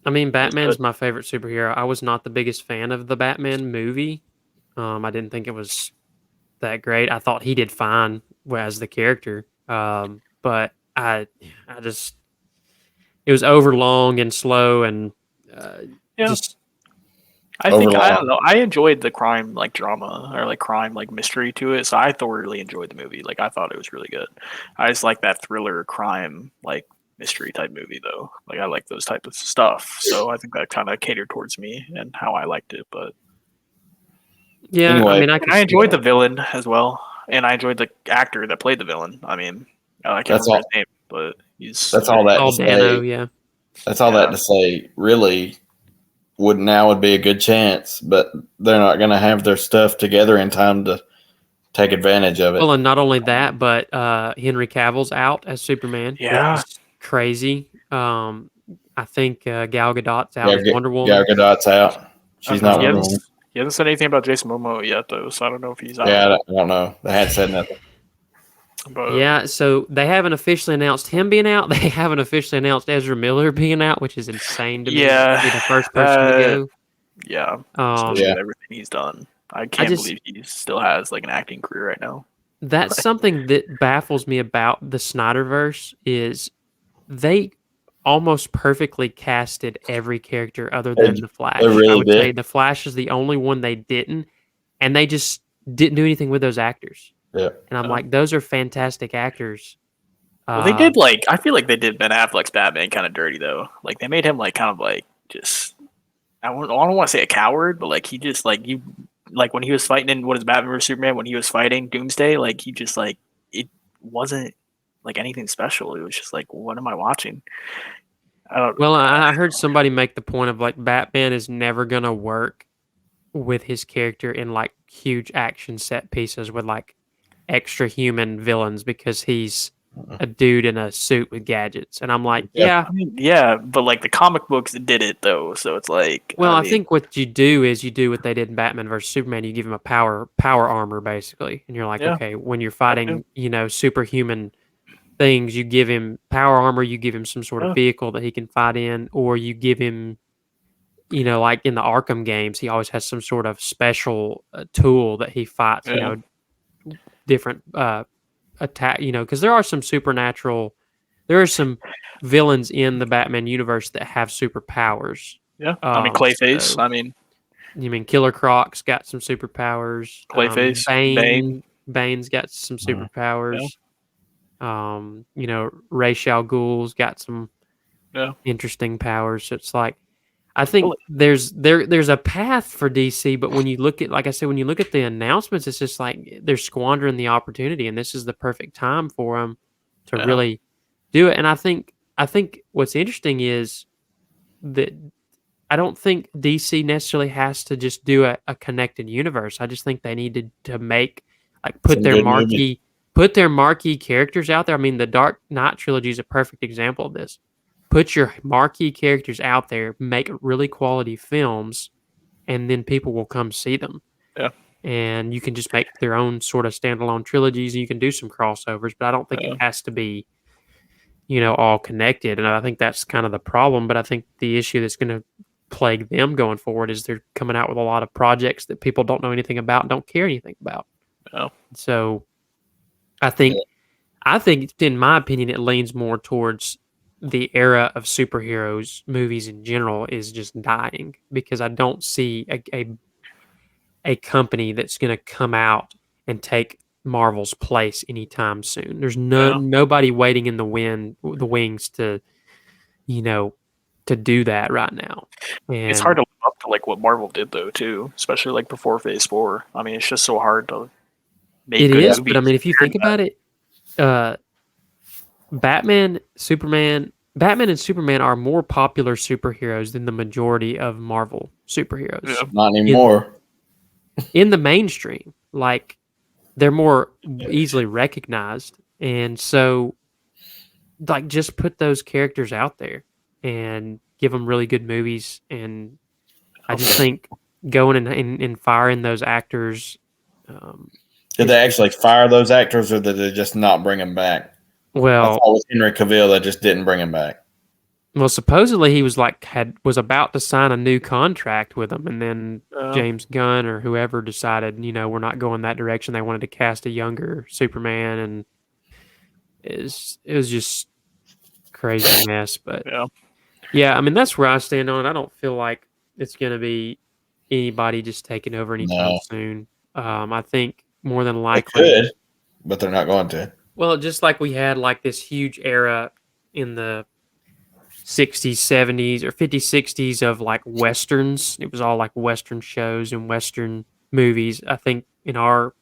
I mean, Batman's my favorite superhero. I was not the biggest fan of the Batman movie. I didn't think it was that great. I thought he did fine as the character. But I just it was overlong and slow and Yeah. just I think I Overall. don't know. I enjoyed the crime like drama or like crime like mystery to it, so I thoroughly enjoyed the movie. Like I thought it was really good. I just like that thriller crime like mystery type movie though. Like I like those type of stuff, so I think that kind of catered towards me and how I liked it. But yeah. Anyway, I mean, and I enjoyed the villain as well, and I enjoyed the actor that played the villain. I mean, I can't That's remember all- his name, but he's That's all that Paul to say. Dano. Yeah. That's all that to say. Really, would be a good chance, but they're not going to have their stuff together in time to take advantage of it. Well, and not only that, but Henry Cavill's out as Superman. Yeah. Which is crazy. I think Gal Gadot's out as Wonder Woman. Gal Gadot's out. She's know. not He Wonder hasn't, Woman. he hasn't said anything about Jason Momoa yet, though, so I don't know if he's out. Yeah, I don't know. They hadn't said nothing. But Yeah, so they haven't officially announced him being out. They haven't officially announced Ezra Miller being out, which is insane to me. yeah, To be the first person to go. yeah, Um, especially Yeah. with everything he's done. I can't just- believe he still has like an acting career right now. That's something that baffles me about the Snyderverse is they almost perfectly casted every character other than the Flash. they really I would did. say the Flash is the only one they didn't, and they just didn't do anything with those actors. Yeah. And I'm like, those are fantastic actors. Well, they did like I feel like they did Ben Affleck's Batman kind of dirty though. Like they made him like kind of like just I don't want to say a coward, but like he just like you like when he was fighting in what is Batman vs Superman when he was fighting Doomsday, like he just like it wasn't like anything special. It was just like what am I watching? I don't. Well, I heard somebody make the point of like Batman is never gonna work with his character in like huge action set pieces with like extra human villains because he's a dude in a suit with gadgets. And I'm like, yeah. I mean, yeah, but like the comic books did it though, so it's like. Well, I mean, think what you do is you do what they did in Batman versus Superman. You give him a power armor basically, and you're like, Yeah. okay, when you're fighting, superhuman things, you give him power armor, you give him some sort of vehicle that he can fight in, or you give him, like in the Arkham games, he always has some sort of special tool that he fights, different attack, because there are some there are some villains in the Batman universe that have superpowers. Yeah, I mean Clayface. I mean, you mean Killer Croc's got some superpowers. Clayface, Bane's got some superpowers. Ra's al Ghul's got some interesting powers. So it's like, I think there's a path for DC, but when you look at, like I said, when you look at the announcements, it's just like they're squandering the opportunity, and this is the perfect time for them to really do it. And I think what's interesting is that I don't think DC necessarily has to just do a connected universe. I just think they need to make put their marquee characters out there. I mean, the Dark Knight trilogy is a perfect example of this. Put your marquee characters out there, make really quality films, and then people will come see them. Yeah. And you can just make their own sort of standalone trilogies, and you can do some crossovers, but I don't think it has to be, all connected. And I think that's kind of the problem. But I think the issue that's going to plague them going forward is they're coming out with a lot of projects that people don't know anything about and don't care anything about. Oh. So I think in my opinion, it leans more towards the era of superheroes movies in general is just dying, because I don't see a company that's going to come out and take Marvel's place anytime soon. There's nobody waiting in the wings to do that right now. And it's hard to live up to like what Marvel did though too, especially like before Phase 4. I mean, it's just so hard to make. It good is, movies. but I mean, if you think about it, Batman and Superman are more popular superheroes than the majority of Marvel superheroes. Yeah. Not anymore. In the mainstream, like they're more easily recognized, and so like just put those characters out there and give them really good movies. And I just think going and firing those actors. Did they actually fire those actors, or did they just not bring them back? Well, I thought with Henry Cavill, they just didn't bring him back. Well, supposedly he was was about to sign a new contract with them, and then James Gunn or whoever decided, we're not going that direction. They wanted to cast a younger Superman, and it was just crazy mess. But yeah, I mean that's where I stand on it. I don't feel like it's going to be anybody just taking over anytime soon. I think more than likely, they could, but they're not going to. Well, just like we had like this huge era in the 60s, 70s, or 50s, 60s of like Westerns. It was all like Western shows and Western movies. I think in our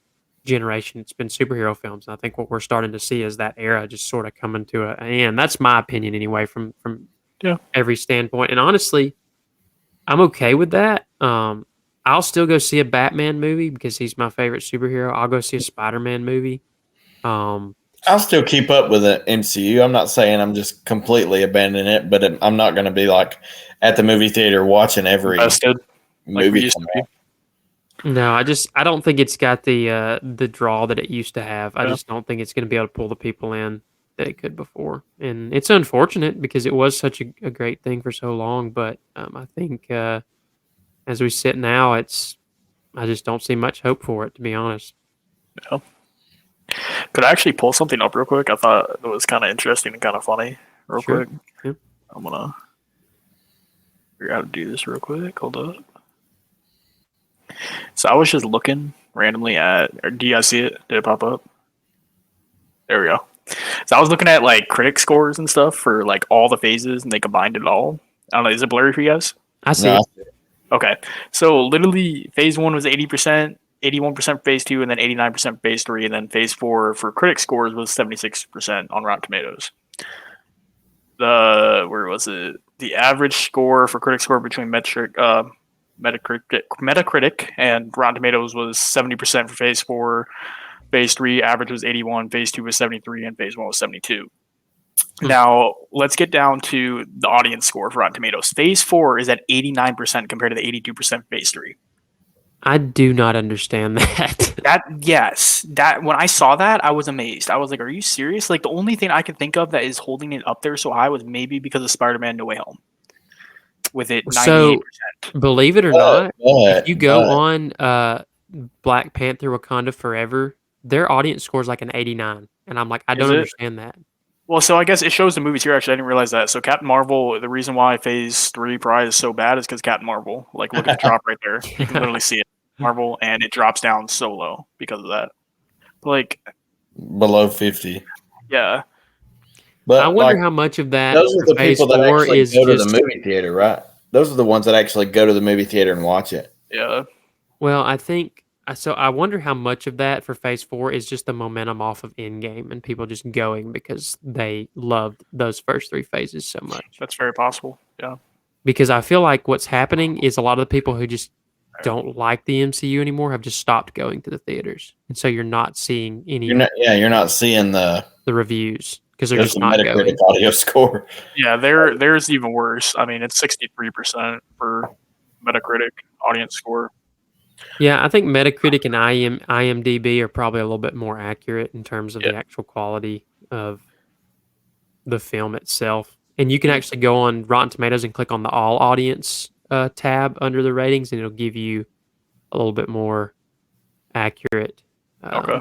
generation, it's been superhero films. And I think what we're starting to see is that era just sort of coming to an end. That's my opinion anyway, from every standpoint. And honestly, I'm okay with that. I'll still go see a Batman movie because he's my favorite superhero. I'll go see a Spider-Man movie. I'll still keep up with the MCU. I'm not saying I'm just completely abandoning it, but I'm not going to be like at the movie theater watching every like we movies used come to be. out. No, I don't think it's got the draw that it used to have. I Yeah. just don't think it's going to be able to pull the people in that it could before, and it's unfortunate because it was such a great thing for so long. But I think as we sit now, I just don't see much hope for it, to be honest. Yeah. Could I actually pull something up real quick? I thought it was kind of interesting and kind of funny. Real Sure. quick, Yeah. I'm gonna figure out how to do this real quick. Hold up. So I was just looking randomly at. Do you guys see it? Did it pop up? There we go. So I was looking at like critic scores and stuff for like all the phases, and they combined it all. I don't know. Is it blurry for you guys? I see No, it. Okay. So literally, phase one was 80%, 81% for phase two, and then 89% for phase three, and then phase four for critic scores was 76% on Rotten Tomatoes. Where was it? The average score for critic score between Metacritic and Rotten Tomatoes was 70% for phase four. Phase three average was 81. Phase two was 73, and phase one was 72. Now let's get down to the audience score for Rotten Tomatoes. Phase four is at 89% compared to the 82% phase three. I do not understand that. That when I saw that, I was amazed. I was like, "Are you serious?" Like the only thing I could think of that is holding it up there so high was maybe because of Spider-Man: No Way Home, with it 98%. So, believe it or but, not, if but, you go but on Black Panther: Wakanda Forever, their audience scores like an 89, and I'm like, I Is don't it? understand that. Well, so I guess it shows the movies here. Actually, I didn't realize that. So Captain Marvel, the reason why Phase Three probably is so bad is because Captain Marvel. Like, look at the drop right there. You can literally see it, Marvel, and it drops down so low because of that. Like, below 50. yeah, I But wonder like how much of that those are for the Phase people that 4 actually is go to the just. movie theater, right? Those are the ones that actually go to the movie theater and watch it. yeah, Well, I think so. I wonder how much of that for Phase 4 is just the momentum off of Endgame and people just going because they loved those first three phases so much. that's very possible. Yeah, Because I feel like what's happening is a lot of the people who just don't like the MCU anymore have just stopped going to the theaters, and so you're not seeing any of You're not seeing the the reviews because they're there's just the not Metacritic going. audio score. yeah. There's even worse. I mean, it's 63% for Metacritic audience score. Yeah, I think Metacritic and IMDb are probably a little bit more accurate in terms of Yeah, the actual quality of the film itself. And you can actually go on Rotten Tomatoes and click on the All Audience tab under the ratings, and it'll give you a little bit more accurate. okay.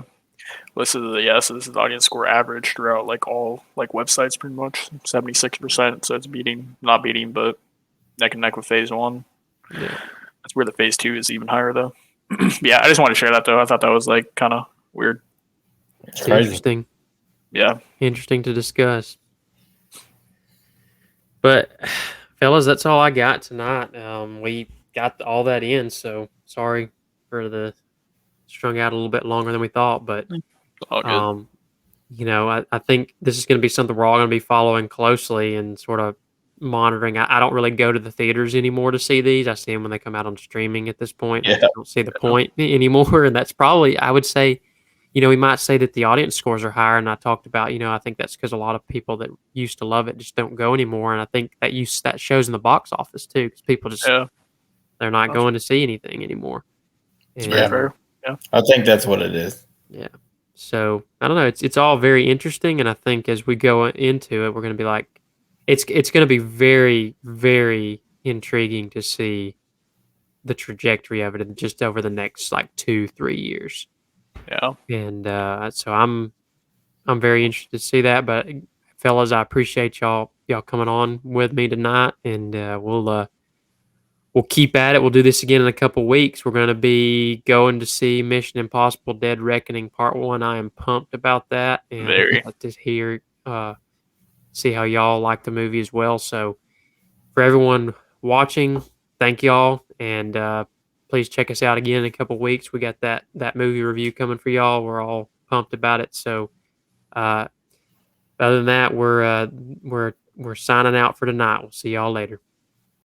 So this is the audience score average throughout like all like websites pretty much 76%. So it's not beating, but neck and neck with phase one. Yeah, That's where the phase two is even higher though. Yeah, I just wanted to share that though. I thought that was like kind of weird. It's it's crazy. interesting. Yeah, Interesting to discuss. But, fellas, that's all I got tonight. We got all that in, so sorry for the strung out a little bit longer than we thought, but all good. um, I think this is going to be something we're all going to be following closely and sort of monitoring. I don't really go to the theaters anymore to see these. I see them when they come out on streaming at this point. I Yeah. just don't see the point anymore. And that's probably, I would say, we might say that the audience scores are higher. And I talked about, I think that's because a lot of people that used to love it just don't go anymore. And I think that shows in the box office too, because people just, Yeah, they're not that's going to see anything anymore. very And fair. Yeah, I think that's what it is. yeah. So I don't know. It's all very interesting, and I think as we go into it, we're going to be like, it's going to be very very intriguing to see the trajectory of it in just over the next like 2-3 years. yeah. And so I'm very interested to see that. But fellas, I appreciate y'all coming on with me tonight, and we'll keep at it. We'll do this again in a couple weeks. We're going to be going to see Mission Impossible: Dead Reckoning Part 1. I am pumped about that, and Very. I'd like to see how y'all like the movie as well. So, for everyone watching, thank y'all, and please check us out again in a couple weeks. We got that movie review coming for y'all. We're all pumped about it. So, other than that, we're signing out for tonight. We'll see y'all later.